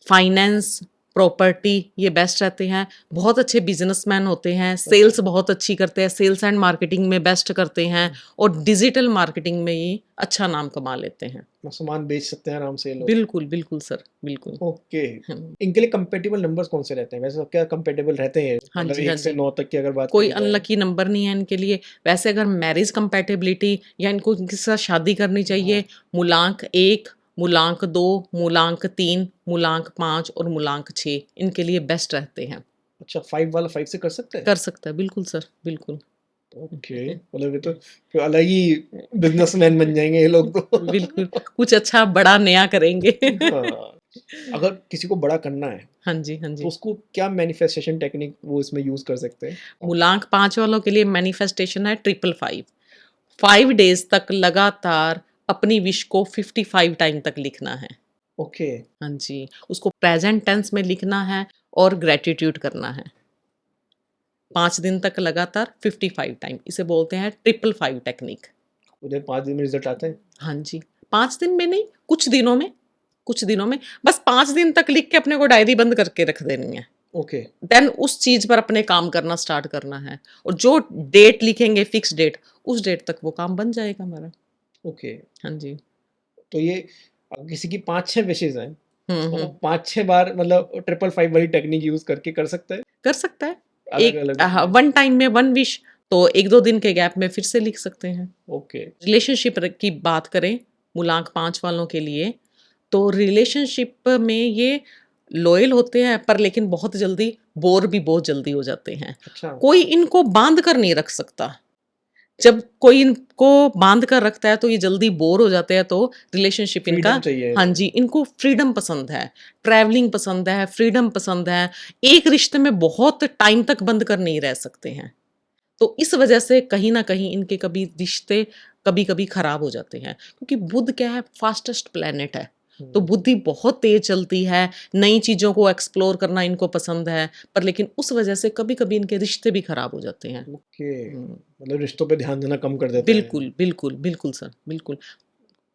फाइनेंस, प्रॉपर्टी, ये बेस्ट रहते हैं। बहुत अच्छे बिजनेसमैन होते हैं, अच्छा। सेल्स बहुत अच्छी करते हैं, सेल्स एंड मार्केटिंग में बेस्ट करते हैं और डिजिटल मार्केटिंग में ये अच्छा नाम कमा लेते हैं। सामान बेच सकते हैं आराम से ये लोग। बिल्कुल बिल्कुल सर, बिल्कुल। ओके। हम्म, इनके लिए कंपेटेबल नंबर्स कौन से रहते हैं? वैसे क्या कंपेटेबल रहते हैं, हाँ मतलब जी हाँ 1 से जी। 9 तक की अगर बात कोई करी जाए? अनलकी नंबर नहीं है इनके लिए। वैसे अगर मैरिज कंपैटिबिलिटी या इनको किसी के साथ शादी करनी हाँ। चाहिए, मूलांक 1, मूलांक 2, मूलांक 3, मूलांक 5 और मूलांक 6 इनके लिए बेस्ट रहते हैं। अच्छा, 5 वाला 5 से कर सकते हैं? कर सकता है, बिल्कुल सर, बिल्कुल। ओके, मतलब ये तो फिर अलग ही बिजनेसमैन बन जाएंगे ये लोग तो। बिल्कुल, कुछ अच्छा बड़ा नया करेंगे। हाँ। अगर किसी को बड़ा करना है हाँ जी, हाँ तो जी। उसको क्या मैनिफेस्टेशन टेक्निक वो इसमें यूज कर सकते हैं? मूलांक 5 वालों के लिए मैनिफेस्टेशन है 555। 5 डेज़ तक लगातार अपनी विश को 55 टाइम तक लिखना है। ओके। हाँ जी, उसको प्रेज़ेंट टेंस में लिखना है और ग्रैटिट्यूड करना है। 5 दिन तक लगातार 55 टाइम, इसे बोलते हैं 555 टेक्निक। उधर 5 दिन में रिजल्ट आता है? हाँ जी, 5 दिन में नहीं, कुछ दिनों में, बस 5 दिन तक लिख के अपने को डायरी बंद करके रख देनी है। ओके। देन उस चीज़ पर अपने काम करना स्टार्ट करना है और जो डेट लिखेंगे फिक्स डेट, उस डेट तक वो काम बन जाएगा हमारा। ओके। हाँ जी। तो ये किसी की 5-6 विशेज़ हैं, हुँ, तो वो हुँ। 5-6 बार मतलब 555 वाली टेक्निक यूज़ करके कर सकता है? कर सकता है। एक अलग-अलग में? वन टाइम में 1 विश, तो 1-2 दिन के गैप में फिर से लिख सकते हैं। ओके। रिलेशनशिप की बात करें मूलांक 5 वालों के लिए, तो रिलेशनशिप में ये लॉयल होते हैं पर लेकिन बहुत जल्दी बोर भी बहुत जल्दी हो जाते हैं। अच्छा। कोई इनको बांध कर नहीं रख सकता। जब कोई इनको बांध कर रखता है तो ये जल्दी बोर हो जाते हैं, तो रिलेशनशिप इनका, फ्रीडम चाहिए हाँ इन्हें। जी, इनको फ्रीडम पसंद है, ट्रैवलिंग पसंद है, फ्रीडम पसंद है। एक रिश्ते में बहुत टाइम तक बंद कर नहीं रह सकते हैं। तो इस वजह से कहीं न कहीं इनके कभी रिश्ते कभी-कभी खराब हो जाते हैं, क्योंकि बुध क्या है, फास्टेस्ट प्लैनेट है। तो हुँ। बुद्धि बहुत तेज़ चलती है, नई चीज़ों को एक्सप्लोर करना इनको पसंद है, पर लेकिन उस वजह से कभी-कभी इनके रिश्ते भी खराब हो जाते हैं। ओके, हुँ, मतलब रिश्तों पे ध्यान देना कम कर देते हैं। बिल्कुल, बिल्कुल, बिल्कुल सर, बिल्कुल।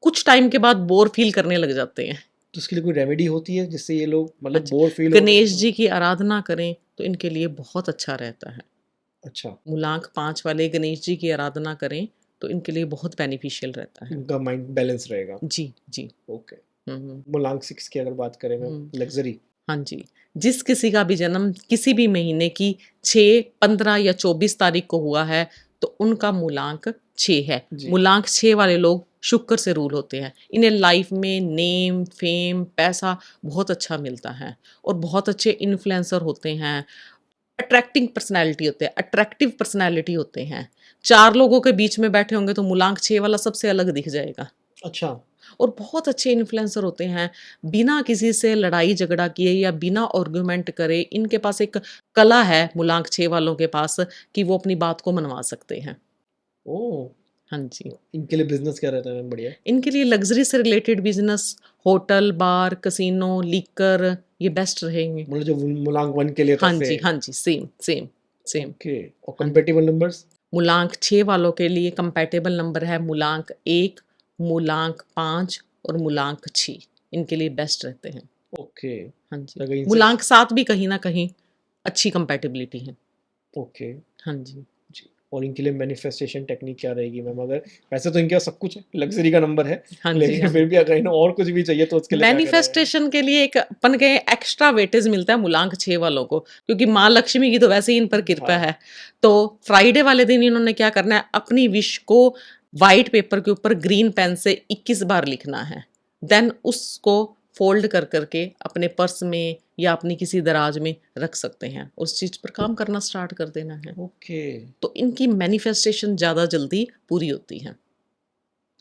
कुछ टाइम के बाद बोर फ़ील करने लग जाते हैं। तो उसके लिए कोई रेमेडी होती है जिससे ये लोग मतलब अच्छा, बोर फील हो रहे हैं गणेश तो? जी की आराधना करें तो इनके लिए बहुत अच्छा रहता है। अच्छा, मूलांक 5 वाले गणेश जी की आराधना करें तो इनके लिए बहुत बेनिफिशियल रहता है। उनका माइंड बैलेंस रहेगा। जी, जी। ओके। हुँ, मूलांक 6 की अगर बात करें मैम, हुँ। लग्ज़री। हाँ जी। जिस किसी का भी जन्म किसी भी महीने की 6, 15 या 24 तारीख को हुआ है, तो उनका मूलांक 6 है। जी। मूलांक 6 वाले लोग शुक्र से रूल होते हैं। इन्हें लाइफ़ में नेम, फ़ेम, पैसा बहुत अच्छा मिलता है और बहुत अच्छे इन्फ्लुएंसर होते हैं। अट्रैक्टिंग पर्सनैलिटी होते हैं, अट्रैक्टिव पर्सनैलिटी होते हैं। 4 लोगों के बीच में बैठे होंगे तो मूलांक 6 वाला सबसे अलग दिख जाएगा। अच्छा, और बहुत अच्छे इन्फ्लुएंसर होते हैं, बिना किसी से लड़ाई झगड़ा किए या बिना आर्गुमेंट करे इनके पास एक कला है मूलांक 6 वालों के पास कि वो अपनी बात को मनवा सकते हैं। ओह! हाँ जी। इनके लिए बिज़नेस क्या रहता है मैम बढ़िया? इनके लिए लग्ज़री से रिलेटेड बिज़नेस, होटल, बार, कैसीनो, लिकर ये बेस्ट रहेंगे। मतलब जो मूलांक 1 के लिए था हाँ जी, सेम। हाँ जी, सेम, सेम, सेम। ओके, और हाँ जी। Compatible numbers? मूलांक 6 वालों के लिए कंपैटिबल नंबर है मूलांक 1, मूलांक 5 और मूलांक 6 इनके लिए बेस्ट रहते हैं। ओके, हाँ जी। तो अगर इनसे मूलांक 7 भी कहीं न कहीं अच्छी कंपैटिबिलिटी है। ओके, हाँ जी। जी। और इनके लिए मैनिफेस्टेशन टेक्निक क्या रहेगी मैम? अगर वैसे तो इनके पास सब कुछ है, लग्ज़री का नंबर है, हाँ जी, लेकिन हाँ फिर जी। भी अगर इन्हें और कुछ भी चाहिए तो उसके लिए क्या करा जाए? मैनिफेस्टेशन के लिए एक अपन के एक्स्ट्रा वेटेज मिलता है मूलांक 6 वालों को, क्योंकि माँ लक्ष्मी की तो वैसे ही इन पर कृपा हाँ, है। तो फ्राइडे वाले दिन इन्होंने क्या करना है, अपनी विश को व्हाइट पेपर के ऊपर ग्रीन पेन से 21 बार लिखना है। देन उसको फ़ोल्ड कर कर के अपने पर्स में या अपनी किसी दराज में रख सकते हैं। उस चीज़ पर काम करना स्टार्ट कर देना है। ओके, तो इनकी मैनिफेस्टेशन ज़्यादा जल्दी पूरी होती है।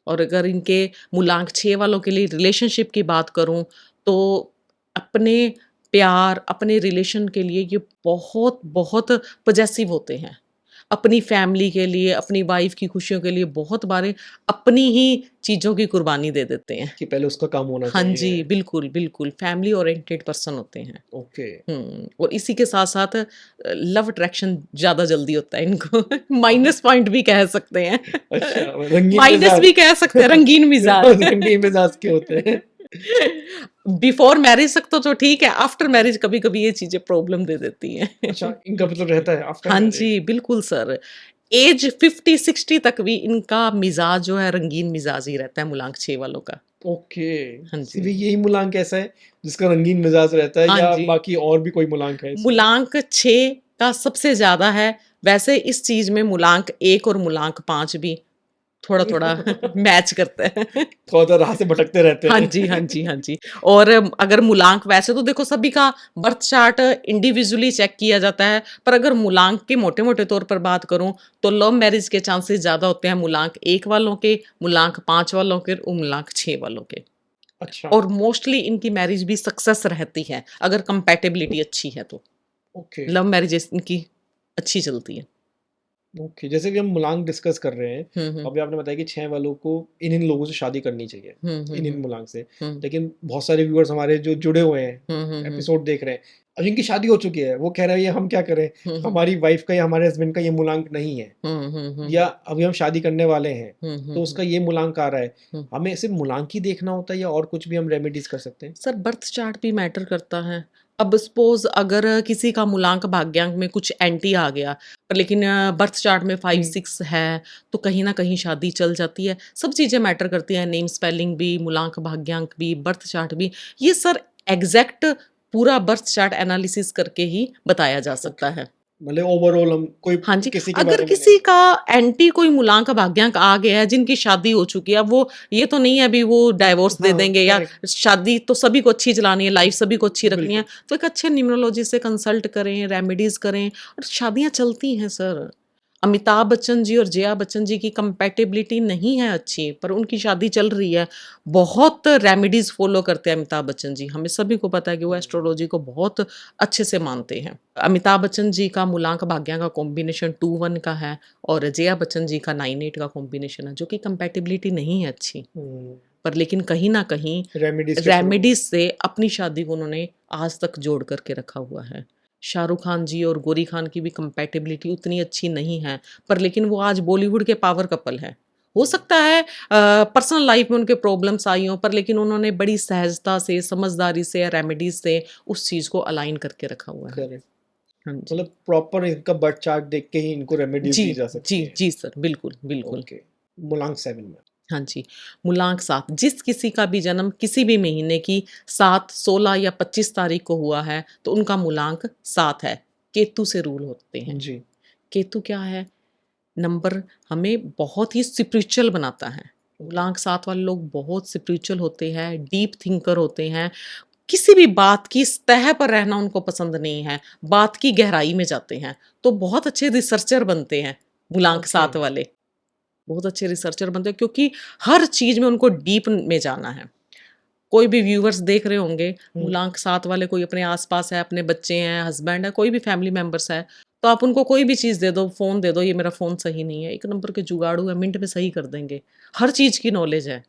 और अगर इनके मूलांक 6 वालों के लिए रिलेशनशिप की बात करूँ, तो अपने प्यार, अपने रिलेशन के लिए ये बहुत पॉज़ेसिव होते हैं। अपनी फैमिली के लिए, अपनी वाइफ़ की खुशियों के लिए बहुत बारी अपनी ही चीज़ों की कुर्बानी दे देते हैं। कि पहले उसका काम होना हाँ जी, चाहिए। बिल्कुल, बिल्कुल, फैमिली ओरिएंटेड पर्सन होते हैं। ओके, और इसी के साथ-साथ लव अट्रैक्शन ज़्यादा जल्दी होता है इनको। माइनस पॉइंट भी कह सकते हैं। अच्छा, रंगीन माइनस मिजाज। भी कह सकते हैं, रंगीन मिज़ाज। रंगीन मिजाज के होते हैं। बिफ़ोर मैरिज तक तो ठीक है, आफ्टर मैरिज कभी-कभी ये चीज़ें प्रॉब्लम दे देती हैं। अच्छा, इनका मतलब रहता है आफ्टर हाँ मैरिज? जी, बिल्कुल सर। ऐज 50-60 तक भी इनका मिज़ाज जो है रंगीन मिज़ाज ही रहता है मूलांक 6 वालों का। ओके, हाँ सिर्फ़ जी। यही मूलांक ऐसा है जिसका रंगीन मिजाज रहता है हाँ या जी। बाकी और भी कोई मूलांक है इसमें? मूलांक 6 का सबसे ज़्यादा है, वैसे इस चीज़ में मूलांक 1 और मूलांक 5 भी थोड़ा-थोड़ा मैच करते हैं। थोड़ा-सा राह से भटकते रहते हाँ हैं। जी, हाँ जी, हाँ जी। और अगर मूलांक वैसे तो देखो सभी का बर्थ चार्ट इंडिविजुअली चेक किया जाता है, पर अगर मूलांक के मोटे-मोटे तौर पर बात करूँ, तो लव मैरिज के चांसेस ज़्यादा होते हैं मूलांक 1 वालों के, मूलांक 5 वालों के और मूलांक 6 वालों के। अच्छा, और मोस्टली इनकी मैरिज भी सक्सेस रहती है, अगर कंपैटिबिलिटी अच्छी है तो। ओके, लव मैरिजेज़ इनकी अच्छी चलती है। ओके। जैसे कि हम मूलांक डिस्कस कर रहे हैं, हुँ, हुँ। अभी आपने बताया कि 6 वालों को इन-इन लोगों से शादी करनी चाहिए, हुँ, हुँ, इन-इन हुँ। मूलांक से। हुँ। लेकिन बहुत सारे व्यूअर्स हमारे जो जुड़े हुए हैं, हुँ, हुँ, हुँ। एपिसोड देख रहे हैं, अब जिनकी शादी हो चुकी है, वो कह रहे हैं, "ये हम क्या करें? हुँ, हुँ। हमारी वाइफ़ का या हमारे हस्बैंड का ये मूलांक नहीं है।" हुँ, हुँ, हुँ, या हुँ। अभी हम शादी करने वाले हैं, हुँ, हुँ, तो हुँ। उसका ये मूलांक आ रहा है। हुँ। हमें सिर्फ़ मूलांक ही देखना होता है या और कुछ भी हम रेमेडीज़ कर सकते हैं? सर बर्थ चार्ट भी मैटर करता है। अब सपोज़ अगर किसी का मूलांक भाग्यांक में कुछ एंटी आ गया, पर लेकिन बर्थ चार्ट में हुँ, 5-6 है, तो कहीं न कहीं शादी चल जाती है। सब चीज़ें मैटर करती हैं, नेम स्पेलिंग भी, मूलांक भाग्यांक भी, बर्थ चार्ट भी। ये सर एग्ज़ैक्ट पूरा बर्थ चार्ट एनालिसिस करके ही बताया जा सकता ओके। है। मतलब ओवरऑल हम कोई हाँ जी, किसी के अगर बारे में किसी नहीं। का एंटी कोई मूलांक भाग्यांक आ गया है, जिनकी शादी हो चुकी है, अब वो ये तो नहीं है अभी वो डाइवोर्स दे हाँ, देंगे या करेक्ट, शादी तो सभी को अच्छी चलानी है, लाइफ सभी को अच्छी रखनी है, बिल्कुल। तो एक अच्छे न्यूमरोलॉजिस्ट से कंसल्ट करें, रेमेडीज़ करें और शादियाँ चलती हैं सर। अमिताभ बच्चन जी और जया बच्चन जी की कंपैटिबिलिटी नहीं है अच्छी, पर उनकी शादी चल रही है। बहुत रेमेडीज़ फ़ॉलो करते हैं अमिताभ बच्चन जी, हमें सभी को पता है कि वो हुँ, एस्ट्रोलॉजी को बहुत अच्छे से मानते हैं। अमिताभ बच्चन जी का मूलांक भाग्यांक का कॉम्बिनेशन 2-1 का है और जया बच्चन जी का 9-8 का कॉम्बिनेशन है, जो कि कंपैटिबिलिटी नहीं है अच्छी। हुँ, पर लेकिन कहीं न कहीं रेमेडीज़ के थ्रू। रेमेडीज़ से अपनी शादी को उन्होंने आज तक जोड़ कर के रखा हुआ है। शाहरुख खान जी और गौरी खान की भी कंपैटिबिलिटी उतनी अच्छी नहीं है, पर लेकिन वो आज बॉलीवुड के पावर कपल हैं हो सकता है पर्सनल लाइफ में उनके प्रॉब्लम्स आई हों, पर लेकिन उन्होंने बड़ी सहजता से, समझदारी से, रेमेडीज से उस चीज़ को अलाइन करके रखा हुआ है। करेक्ट। हाँ जी। मतलब प्रॉपर इनका बर्थ चार्ट देख के ही इनको रेमेडीज जी, दी जा सकती जी, है। जी सर, बिल्कुल, बिल्कुल। ओके। मूलांक 7 में। हाँ जी, मूलांक 7, जिस किसी का भी जन्म किसी भी महीने की 7, 16 या 25 तारीख को हुआ है, तो उनका मूलांक 7 है। केतु से रूल होते हैं। जी। केतु क्या है? नंबर हमें बहुत ही स्पिरिचुअल बनाता है। मूलांक 7 वाले लोग बहुत स्पिरिचुअल होते हैं, डीप थिंकर होते हैं। किसी भी बात की सतह पर रहना उनको पसंद नहीं है, बात की गहराई में जाते हैं। तो बहुत अच्छे रिसर्चर बनते हैं मूलांक ओके। 7 वाले। बहुत अच्छे रिसर्चर बनते हैं क्योंकि हर चीज़ में उनको डीप में जाना है। कोई भी व्यूअर्स देख रहे होंगे, मूलांक 7 वाले कोई अपने आस-पास है, अपने बच्चे हैं, हस्बैंड है, कोई भी फैमिली मेंबर्स है, तो आप उनको कोई भी चीज़ दे दो, फ़ोन दे दो, ये मेरा फ़ोन सही नहीं है, एक नंबर के जुगाड़ू है, मिनट में सही कर देंगे। हर चीज़ की नॉलेज है।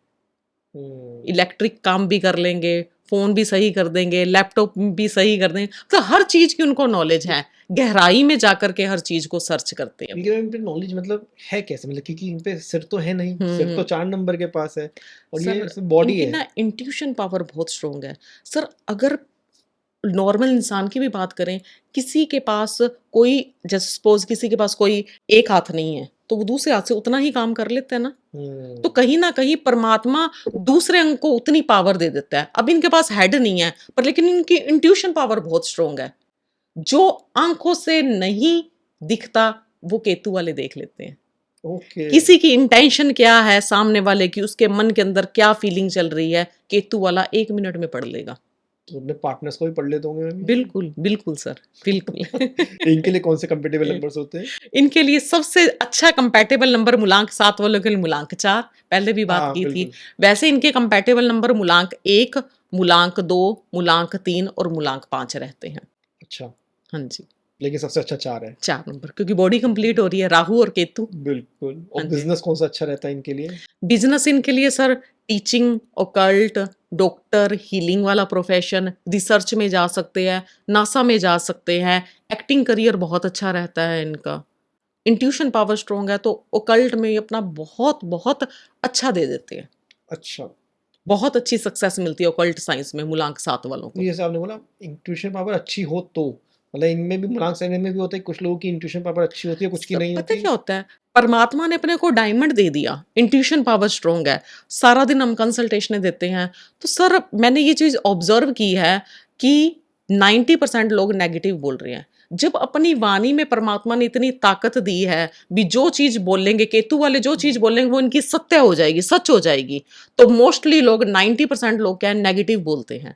हम्म। इलेक्ट्रिक काम भी कर लेंगे, फ़ोन भी सही कर देंगे, लैपटॉप भी सही कर देंगे, तो हर चीज़ की उनको नॉलेज है। गहराई में जाकर के हर चीज़ को सर्च करते हैं। लेकिन इन पे नॉलेज मतलब है कैसे? मतलब क्योंकि इन पे सिर तो है नहीं, हुँ, सिर तो हुँ। 4 नंबर के पास है और ये सर, सिर्फ बॉडी इनकी है। ना इंट्यूशन पावर बहुत स्ट्रॉन्ग है। सर, अगर नॉर्मल इंसान की भी बात करें, किसी के पास कोई, जैसे सपोज़ किसी के पास कोई एक हाथ नहीं है, तो वो दूसरे हाथ से उतना ही काम कर लेते हैं ना। तो हम्म। कहीं न कहीं परमात्मा दूसरे अंग को उतनी पावर दे देता है। अब इनके पास हेड नहीं है, पर लेकिन इनकी इंट्यूशन पावर बहुत स्ट्रॉन्ग है। जो आँखों से नहीं दिखता, वो केतु वाले देख लेते हैं। ओके। किसी की इंटेंशन क्या है सामने वाले की, उसके मन के अंदर क्या फीलिंग चल रही है, केतु वाला 1 मिनट में पढ़ लेगा। तो अपने पार्टनर्स को भी पढ़ लेते होंगे अभी? बिल्कुल, बिल्कुल सर, बिल्कुल। इनके लिए कौन से कंपैटिबल नंबर्स होते हैं? इनके लिए सबसे अच्छा कंपैटिबल नंबर मूलांक 7 वालों के लिए मूलांक 4, पहले भी बात हाँ, की थी। बिल्कुल। वैसे इनके कंपैटिबल नंबर मूलांक 1, मूलांक 2, मूलांक 3 और मूलांक 5 रहते हैं। अच्छा, हाँ जी, लेकिन सबसे अच्छा 4 है। 4 नंबर, क्योंकि बॉडी कंप्लीट हो रही है, राहु और केतु। बिल्कुल। और हाँ जी। बिज़नेस कौन-सा अच्छा रहता है इनके लिए? बिज़नेस इनके लिए sir teaching, occult, doctor, healing वाला प्रोफ़ेशन, रिसर्च में जा सकते हैं, नासा में जा सकते हैं, एक्टिंग करियर बहुत अच्छा रहता है इनका। इंट्यूशन पावर स्ट्रॉन्ग है, तो ऑकल्ट में ये अपना बहुत-बहुत अच्छा दे देते हैं। अच्छा। बहुत अच्छी सक्सेस मिलती है ऑकल्ट साइंस में मूलांक 7 वालों नहीं, को। जैसे आपने बोला इंट्यूशन पावर अच्छी हो तो, मतलब इनमें भी मूलांक 7 में भी होता है, कुछ लोगों की इंट्यूशन पावर अच्छी होती है, कुछ की सब नहीं पता है होती। क्या होता है? परमात्मा ने अपने को डायमंड दे दिया, इंट्यूशन पावर स्ट्रॉन्ग है, सारा दिन हम कंसल्टेशनें देते हैं। तो सर, मैंने ये चीज़ ऑब्ज़र्व की है कि 90% लोग नेगेटिव बोल रहे हैं। जब अपनी वाणी में परमात्मा ने इतनी ताकत दी है, भी जो चीज़ बोलेंगे, केतु वाले जो चीज़ बोलेंगे वो इनकी सत्य हो जाएगी, सच हो जाएगी। तो मोस्टली लोग 90% लोग क्या है, नेगेटिव बोलते हैं।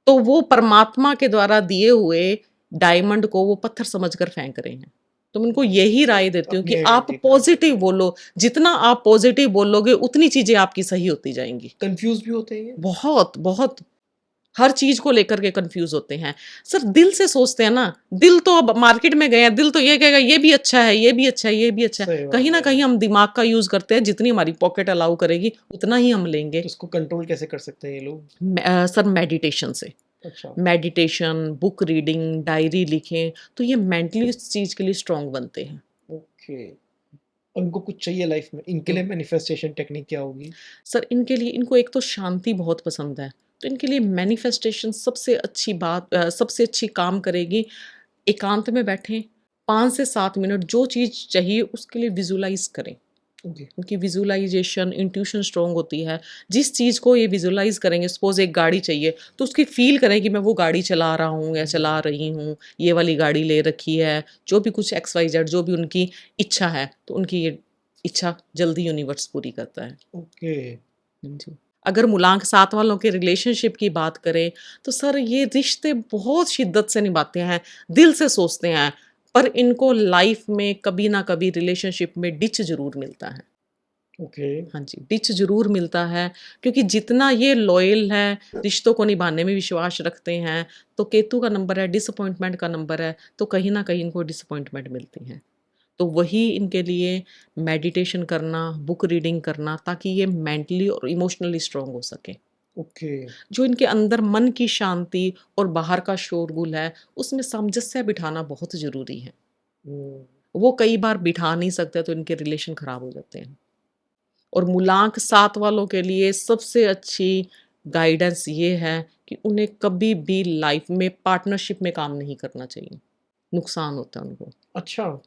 तो वो परमात्मा के द्वारा दिए हुए डायमंड को वो पत्थर समझकर फेंक रहे हैं। तो मैं उनको यही राय देती हूँ अपनी कि आप आइडेंटिटी खराब कर पॉजिटिव रहे हैं। बोलो, जितना आप पॉजिटिव बोलोगे उतनी चीज़ें आपकी सही होती जाएँगी। कन्फ्यूज़ भी होते हैं ये? बहुत, बहुत हर चीज़ को लेकर के कन्फ्यूज़ होते हैं। सर, दिल से सोचते हैं ना, दिल तो अब मार्केट में गए हैं, दिल तो ये कहेगा ये भी अच्छा है, ये भी अच्छा है, ये भी अच्छा है। सही कहीं बात न है। कहीं हम दिमाग का यूज़ करते हैं, जितनी हमारी पॉकेट अलाउ करेगी उतना ही हम लेंगे। तो इसको कंट्रोल कैसे कर सकते हैं ये लोग? सर, मेडिटेशन से। अच्छा। मेडिटेशन, बुक रीडिंग, डायरी लिखें, तो ये मेंटली इस चीज़ के लिए स्ट्रॉन्ग बनते हैं। ओके। उनको कुछ चाहिए लाइफ़ में, इनके हुँ। लिए मैनिफेस्टेशन टेक्निक क्या होगी? सर, इनके लिए, इनको एक तो शांति बहुत पसंद है, तो इनके लिए मैनिफेस्टेशन सबसे अच्छी बात, सबसे अच्छी काम करेगी। एकांत में बैठें, 5 से 7 मिनट जो चीज़ चाहिए उसके लिए विज़ुअलाइज़ करें। ओके। उनकी विज़ुअलाइज़ेशन, इंट्यूशन स्ट्रॉन्ग होती है। जिस चीज़ को ये विज़ुअलाइज़ करेंगे, सपोज़ एक गाड़ी चाहिए, तो उसकी फ़ील करें कि मैं वो गाड़ी चला रहा हूँ या चला रही हूँ, ये वाली गाड़ी ले रखी है, जो भी कुछ एक्स, वाई, ज़ेड जो भी उनकी इच्छा है, तो उनकी ये इच्छा जल्दी यूनिवर्स पूरी करता है। ओके। हाँ जी। अगर मूलांक 7 वालों के रिलेशनशिप की बात करें, तो सर ये रिश्ते बहुत शिद्दत से निभाते हैं, दिल से सोचते हैं, पर इनको लाइफ़ में कभी ना कभी रिलेशनशिप में डिच ज़रूर मिलता है। ओके। हाँ जी, डिच ज़रूर मिलता है, क्योंकि जितना ये लॉयल हैं, रिश्तों को निभाने में विश्वास रखते हैं, तो केतु का नंबर है, डिसअपॉइंटमेंट का नंबर है, तो कहीं न कहीं इनको डिसअपॉइंटमेंट मिलती है। तो वही इनके लिए मेडिटेशन करना, बुक रीडिंग करना, ताकि ये मेंटली और इमोशनली स्ट्रॉन्ग हो सकें। ओके। जो इनके अंदर मन की शांति और बाहर का शोरगुल है, उसमें सामंजस्य बिठाना बहुत ज़रूरी है। हुँ। वो कई बार बिठा नहीं सकते, तो इनके रिलेशन खराब हो जाते हैं। और मूलांक 7 वालों के लिए सबसे अच्छी गाइडेंस ये है कि उन्हें कभी भी लाइफ में पार्टनरशिप में काम नहीं करना चाहिए, नुकसान होता है उनको अच्छा,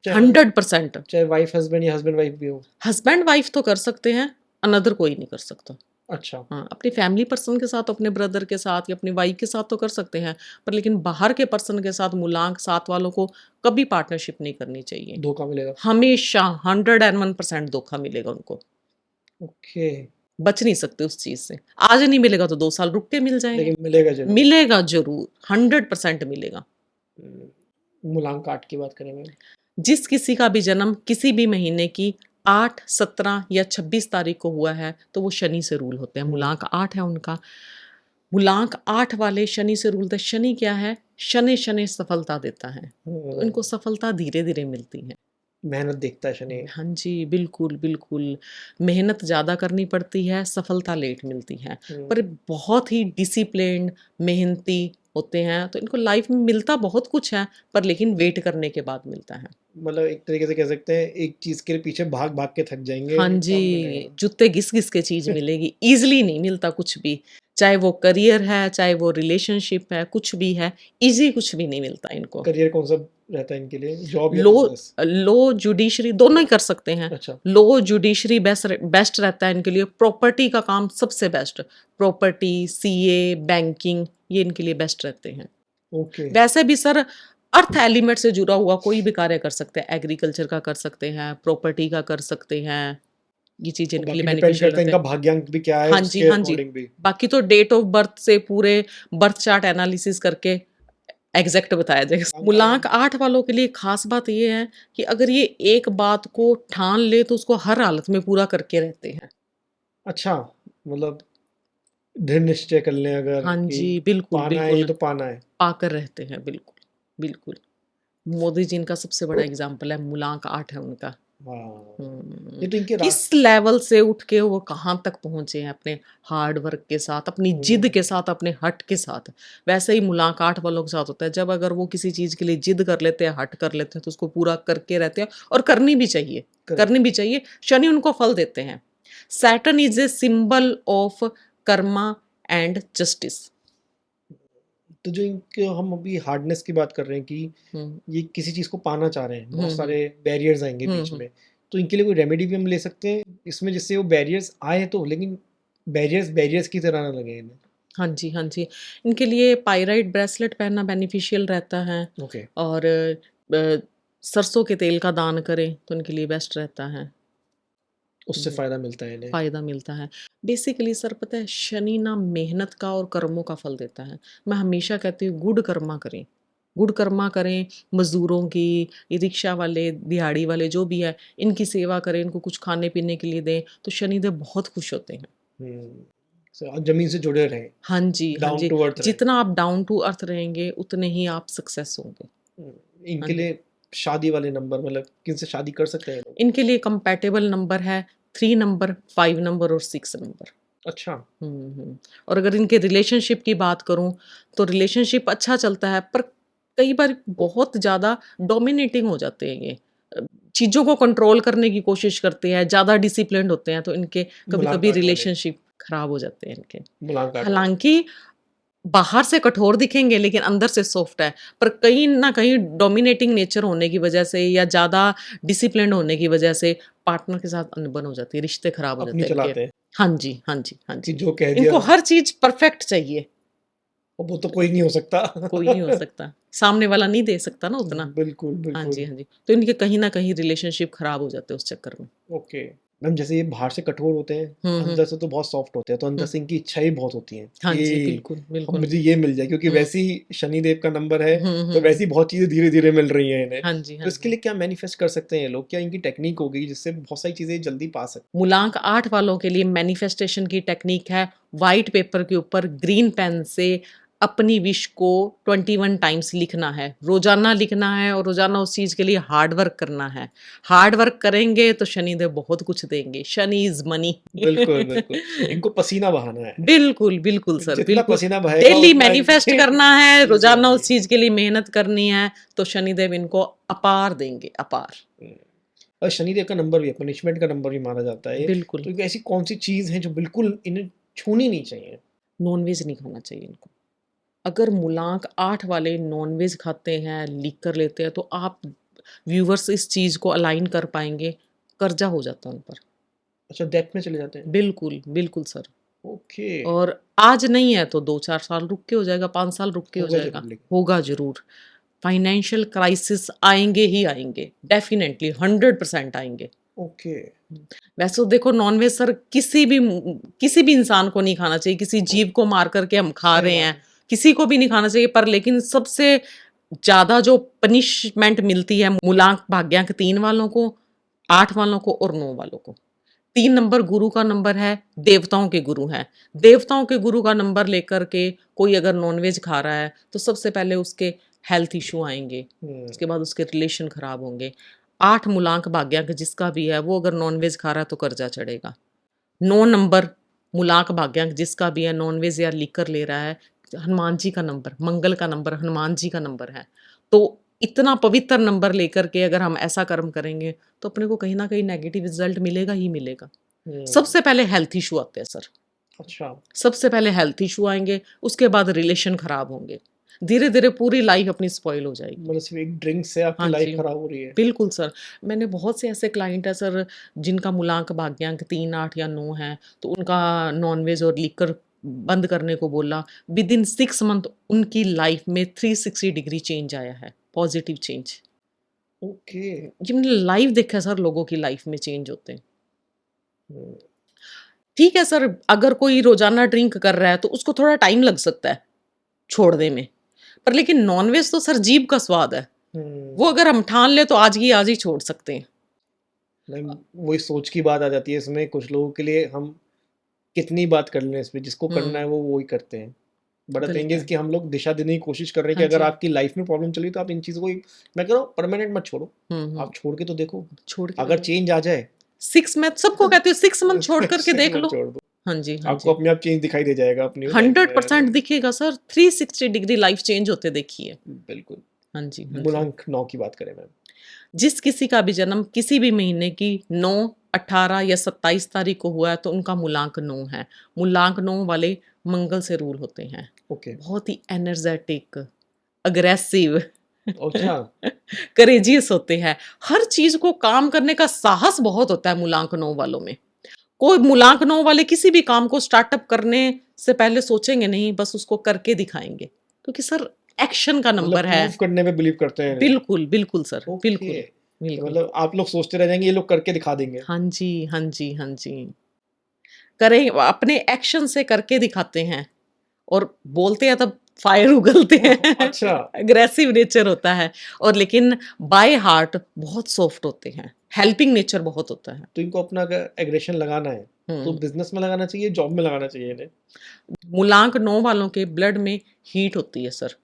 चाहे 100%। चाहे वाइफ हस्बैंड या हस्बैंड वाइफ भी हो। हस्बैंड वाइफ तो कर सकते हैं, अनदर कोई नहीं कर सकता। अच्छा, हाँ, अपनी फैमिली पर्सन के साथ, अपने ब्रदर के साथ या अपनी वाइफ के साथ तो कर सकते हैं, पर लेकिन बाहर के पर्सन के साथ मूलांक 7 वालों को कभी पार्टनरशिप नहीं करनी चाहिए। धोखा मिलेगा। हमेशा 101% धोखा मिलेगा उनको, ओके, बच नहीं सकते उस चीज से। आज नहीं मिलेगा तो 2 साल रुक के मिल जाएंगे, लेकिन मिलेगा जरूर। मिलेगा जरूर, 100% मिलेगा। मूलांक 8 की बात करें मैम। जिस किसी का भी जन्म किसी भी महीने की 8, 17 या 26 तारीख को हुआ है तो वो शनि से रूल होते हैं। मूलांक 8 है उनका। मूलांक 8 वाले शनि से रूल थे। शनि क्या है? शनि शनि सफलता देता है, तो इनको सफलता धीरे धीरे मिलती है। मेहनत देखता है शनि। हाँ जी, बिल्कुल बिल्कुल। मेहनत ज़्यादा करनी पड़ती है, सफलता लेट मिलती है, पर बहुत ही डिसिप्लिन्ड, मेहनती होते हैं, तो इनको लाइफ में मिलता बहुत कुछ है, पर लेकिन वेट करने के बाद मिलता है। मतलब एक तरीके से कह सकते हैं एक चीज के पीछे भाग भाग के थक जाएंगे, हाँ तब जी, मिलेगा। जूते घिस घिस के चीज मिलेगी, इजीली नहीं मिलता कुछ भी, चाहे वो करियर है, चाहे वो रिलेशनशिप है, कुछ भी है, इजी कुछ भी नहीं मिलता इनको। करियर कौन सा रहता है इनके लिए, जॉब या लो बिजनेस? लो जुडिशरी दोनों ही कर सकते हैं। अच्छा, लो जुडिशरी बेस्ट रहता है इनके लिए। प्रॉपर्टी का काम सबसे बेस्ट, प्रॉपर्टी, सीए, बैंकिंग, ये इनके लिए बेस्ट रहते हैं। ओके। वैसे भी सर अर्थ एलिमेंट से जुड़ा हुआ कोई भी कार्य कर सकते हैं, एग्रीकल्चर का कर सकते हैं, प्रॉपर्टी का कर सकते हैं, ये चीज और इनके लिए बाकी डिपेंड बेनिफिशियल करता है रहते इनका हैं। भाग्यांक भी क्या है, हाँ जी, उसके हाँ जी। अकॉर्डिंग भी। बाकी तो डेट ऑफ बर्थ से पूरे बर्थ चार्ट एनालिसिस करके एग्जैक्ट बताया जाएगा। मूलांक 8 वालों के लिए खास बात ये है कि अगर ये एक बात को ठान ले तो उसको हर हालत में पूरा करके रहते हैं। अच्छा, मतलब दृढ़ निश्चय कर लें अगर हाँ कि जी, बिल्कुल पाना है ये बिल्कुल, तो पाना है। पाकर रहते हैं, बिल्कुल बिल्कुल। मोदी जी इनका सबसे बड़ा एग्जाम्पल है, मूलांक 8 है उनका। हाँ, हम्म, ये तो इनके किस लेवल से उठ के वो कहाँ तक पहुंचे हैं, अपने हार्ड वर्क के साथ, अपनी जिद के साथ, अपने हट के साथ। वैसे ही मूलांक 8 वालों के साथ होता है, जब अगर वो किसी चीज के लिए जिद कर लेते हैं, हट कर लेते हैं, तो उसको पूरा करके रहते हैं, और करनी भी चाहिए, करनी भी चाहिए। शनि उनको फल देते हैं। Saturn is a symbol of Karma and justice. तो जो इनके हम अभी हार्डनेस की बात कर रहे हैं कि ये किसी चीज़ को पाना चाह रहे हैं, बहुत सारे बैरियर्स आएंगे बीच में, तो इनके लिए कोई रेमेडी भी हम ले सकते हैं इसमें, जिससे वो बैरियर्स आए तो, लेकिन बैरियर्स बैरियर्स की तरह ना लगे इन्हें? हाँ जी, हाँ जी। इनके लिए पाइराइट ब्रेसलेट पहनना बेनिफिशियल रहता है, ओके। और सरसों के तेल का दान करें तो इनके लिए बेस्ट रहता है, उससे फ़ायदा मिलता है इन्हें। फ़ायदा मिलता है। बेसिकली सर पता है, शनि ना मेहनत का और कर्मों का फल देता है। मैं हमेशा कहती हूँ गुड कर्मा करें, गुड कर्मा करें, मज़दूरों की, ये रिक्शा वाले, दिहाड़ी वाले जो भी है, इनकी सेवा करें, इनको कुछ खाने पीने के लिए दें, तो शनिदेव बहुत खुश होते हैं। ज़मीन से जुड़े रहें, हाँ जी, हाँ डाउन जी। टू अर्थ रहें। जितना आप डाउन टू अर्थ रहेंगे उतने ही आप सक्सेस होंगे। हाँ इनके जी। लिए शादी वाले नंबर, मतलब किनसे शादी कर सकते हैं ये लोग? इनके लिए कंपैटिबल नंबर है 3 नंबर, 5 नंबर और 6 नंबर। अच्छा, और अगर इनके रिलेशनशिप की बात करूं तो रिलेशनशिप अच्छा चलता है, पर कई बार बहुत ज़्यादा डोमिनेटिंग हो जाते हैं ये, अ, चीज़ों को कंट्रोल करने की कोशिश करते हैं, ज़्यादा डिसिप्लिन्ड होते हैं, तो इनके कभी कभी मुलाकात वाले, रिलेशनशिप खराब हो जाते हैं इनके। मुलाकात वाले। हालांकि बाहर से कठोर दिखेंगे लेकिन अंदर से सॉफ्ट है, पर कहीं ना कहीं डोमिनेटिंग नेचर होने की वजह से या ज़्यादा डिसिप्लिन होने की वजह से पार्टनर के साथ अनबन हो जाती है, रिश्ते खराब हो अपनी जाते हैं इनके। चलाते हैं हाँ जी, हाँ जी, हाँ कि जी। जो कह दिया, इनको हर चीज परफेक्ट चाहिए, वो तो कोई नहीं हो सकता। कोई नहीं हो सकता, सामने वाला नहीं दे सकता ना उतना। बिल्कुल हाँ जी, बिल्कुल। हाँ जी। तो इनके कहीं ना कहीं रिलेशनशिप खराब हो जाते हैं उस चक्कर में। ओके मैम, जैसे ये बाहर से कठोर होते हैं, हम्म। अंदर से तो बहुत सॉफ्ट होते हैं, तो अंदर से इनकी इच्छाएं बहुत होती हैं हाँ जी, कि बिल्कुल अब बिल्कुल। मुझे ये मिल जाए, क्योंकि वैसे ही शनिदेव का नंबर है, तो हम्म। वैसी बहुत चीजें धीरे धीरे मिल रही हैं इन्हें। हाँ जी, तो हाँ इसके जी। लिए क्या मैनिफेस्ट कर सकते हैं ये लोग? क्या इनकी टेक्निक होगी जिससे बहुत सारी चीजें जल्दी पा सकते मूलांक 8 वालों के लिए मैनिफेस्टेशन की टेक्निक है, वाइट पेपर के ऊपर ग्रीन पेन से अपनी विश को 21 टाइम्स लिखना है, रोजाना लिखना है, और रोजाना उस चीज के लिए हार्ड वर्क करना है। हार्ड वर्क करेंगे तो शनिदेव बहुत कुछ देंगे, शनि इज मनी। हैं? बिल्कुल बिल्कुल, इनको पसीना बहाना है, बिल्कुल बिल्कुल सर, जितना बिल्कुल। पसीना बहेगा डेली उतना मैनिफेस्ट इनकी करना है, चीजें रोजाना होंगी। उस चीज के लिए मेहनत करनी है, तो शनिदेव इनको अपार देंगे, अपार। और शनिदेव का नंबर भी है, पनिशमेंट का नंबर भी माना जाता है। बिल्कुल। तो ऐसी कौन-सी चीज़ है जो बिल्कुल इन्हें छूनी नहीं चाहिए? नॉनवेज नहीं खाना चाहिए इनको। अगर मूलांक 8 वाले नॉनवेज खाते हैं, लीकर लेते हैं, तो आप व्यूअर्स इस चीज़ को अलाइन कर पाएँगे, कर्जा हो जाता है उन पर। अच्छा, डेप्थ में चले जाते हैं? बिल्कुल, बिल्कुल सर। ओके, और आज नहीं है तो 2-4 साल रुक के हो जाएगा, 5 साल रुक के हो होगा जाएगा, ज़रूर लेकिन। होगा ज़रूर। फाइनेंशियल क्राइसिस आएँगे ही आएँगे, डेफ़िनेटली 100% आएँगे। ओके, वैसे तो देखो नॉनवेज सर किसी भी इंसान को नहीं खाना चाहिए, किसी जीव को मार कर के हम खा सही रहे बात हैं, है। किसी को भी नहीं खाना चाहिए, पर लेकिन सबसे ज़्यादा जो पनिशमेंट मिलती है मूलांक भाग्यांक 3 वालों को, 8 वालों को और 9 वालों को। 3 नंबर गुरु का नंबर है, देवताओं के गुरु हैं। देवताओं के गुरु का नंबर लेकर के कोई अगर नॉनवेज खा रहा है, तो सबसे पहले उसके हेल्थ इश्यू आएँगे, उसके बाद उसके रिलेशन खराब होंगे। 8 मूलांक भाग्यांक जिसका भी है, वो अगर नॉनवेज खा रहा है तो कर्जा चढ़ेगा। 9 नंबर मूलांक भाग्यांक जिसका भी है, नॉनवेज या लीकर ले रहा है, हनुमान जी का नंबर, मंगल का नंबर, हनुमान जी का नंबर है। तो इतना पवित्र नंबर लेकर के अगर हम ऐसा कर्म करेंगे, तो अपने को कहीं न कहीं नेगेटिव रिज़ल्ट मिलेगा ही मिलेगा। हुँ, सबसे पहले हेल्थ इश्यू आते हैं सर। अच्छा, सबसे पहले हेल्थ इश्यू आएँगे, उसके बाद रिलेशन खराब होंगे। धीरे-धीरे पूरी लाइफ़ अपनी स्पॉइल हो जाएगी। मतलब सिर्फ़ एक ड्रिंक से आपकी हाँ लाइफ़ जी, खराब हो रही है। बिल्कुल सर। मैंने बहुत से ऐसे क्लाइंट हैं सर, जिनका मूलांक भाग्यांक 3, 8 या 9 है, तो उनका नॉनवेज और लिकर बंद करने को बोला। विदिन 6 मंथ उनकी लाइफ़ में 360 डिग्री चेंज आया है, पॉज़िटिव चेंज। ओके, ये मैंने लाइव देखा है सर, लोगों की लाइफ़ में चेंज होते हैं। हुँ, ठीक है सर, अगर कोई रोज़ाना ड्रिंक कर रहा है, तो उसको थोड़ा टाइम लग सकता है छोड़ने में। पर लेकिन नॉनवेज तो सर जीभ का स्वाद है। हुँ। वो अगर हम ठान लें, तो आज की आज ही छोड़ सकते हैं। मैम वही सोच की बात आ जाती है इसमें, कुछ लोगों के लिए हम कितनी बात कर लें इसमें, जिसको करना है हुँ, वो ही करते हैं। बट द थिंग गलत इज़ है। कि हम लोग दिशा देने की कोशिश कर रहे हैं कि हाँ अगर जी। आपकी लाइफ़ में प्रॉब्लम चल रही है तो आप इन चीज़ों को मैं कह रहा हूँ परमानेंट मत छोड़ो। हुँ, हुँ। आप छोड़ के तो देखो, छोड़ के तो अगर देखो। चेंज आ जाए 6 मंथ सबको कहती हूँ 6 मंथ छोड़ कर के 6 देख मंथ लो। छोड़ दो। हाँ जी, हाँ आपको जी। अपने आप चेंज दिखाई दे जाएगा अपनी लाइफ़ में। 100% दिखेगा सर, 360 डिग्री लाइफ चेंज होते देखिए। बिल्कुल। हाँ जी, हाँ जी। मूलांक 9 की बात करें मैम। जिस किसी का भी जन्म किसी भी महीने की 9, 18 या 27 तारीख को हुआ है, तो उनका मूलांक 9 है। मूलांक 9 वाले मंगल से रूल होते हैं। ओके, बहुत ही एनर्जेटिक, अग्रेसिव, अच्छा, करेजियस होते हैं। हर चीज़ को काम करने का साहस बहुत होता है मूलांक 9 वालों में। कोई मूलांक 9 वाले किसी भी काम को स्टार्टअप करने से पहले सोचेंगे नहीं, बस उसको करके दिखाएँगे। क्योंकि सर एक्शन का मतलब नंबर है। प्रूफ करने में बिलीव करते हैं। बिल्कुल, बिल्कुल सर, ओके, बिल्कुल, तो बिल्कुल। मतलब आप लोग सोचते रह जाएँगे ये लोग करके दिखा देंगे। हाँ जी, हाँ जी, हाँ जी। करें अपने एक्शन से करके दिखाते हैं और बोलते हैं तब फायर उगलते हैं। अच्छा, एग्रेसिव नेचर होता है और लेकिन बाय हार्ट बहुत सॉफ्ट होते हैं। हेल्पिंग नेचर बहुत होता है। तो इनको अपना अगर एग्रेशन लगाना है, तो हुँ। बिज़नेस में लगाना चाहिए, जॉब में लगाना चाहिए इन्हें? मूलांक 9 वालों के ब्लड में हीट होती है सर।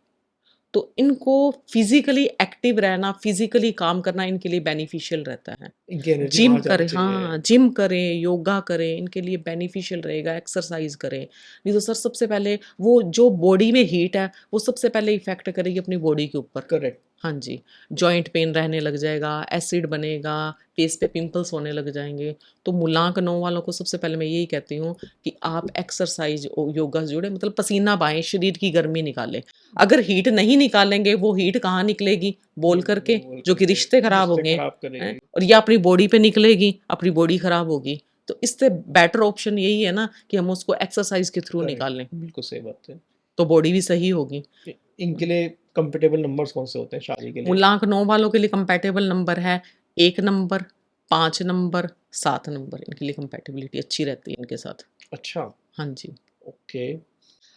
तो इनको फिज़िकली एक्टिव रहना, फिज़िकली काम करना इनके लिए बेनिफिशियल रहता है। इनकी एनर्जी जिम बाहर जानी करें, चाहिए। हाँ, जिम करें, योगा करें, इनके लिए बेनिफिशियल रहेगा, एक्सरसाइज़ करें। नहीं तो सर सबसे पहले वो जो बॉडी में हीट है, वो सबसे पहले इफ़ेक्ट करेगी अपनी बॉडी के ऊपर। करेक्ट, हाँ जी, जॉइंट पेन रहने लग जाएगा, एसिड बनेगा, फेस पे पिंपल्स होने लग जाएँगे। तो मूलांक 9 वालों को सबसे पहले मैं यही कहती हूँ कि आप एक्सरसाइज़ योगा से जुड़ें, मतलब पसीना बहाएँ, शरीर की गर्मी निकालें। अगर हीट नहीं निकालेंगे, वो हीट कहाँ निकलेगी? बोल कर के, बोल जो कि करके रिश्ते खराब रिश्ते होंगे, खराब हैं? करेगी। और या अपनी बॉडी पे निकलेगी, अपनी बॉडी खराब होगी। तो इससे बेटर ऑप्शन यही है ना कि हम उसको एक्सरसाइज़ के थ्रू करेक्ट, निकाल लें, बिल्कुल सही बात है। तो बॉडी भी सही होगी। इनके लिए कंफर्टेबल नंबर्स कौन से होते हैं शादी के लिए? मूलांक 9 वालों के लिए कंपैटिबल नंबर है 1 नंबर, 5 नंबर, 7 नंबर। इनके लिए कंपैटिबिलिटी अच्छी रहती है इनके साथ। अच्छा, हाँ जी। ओके,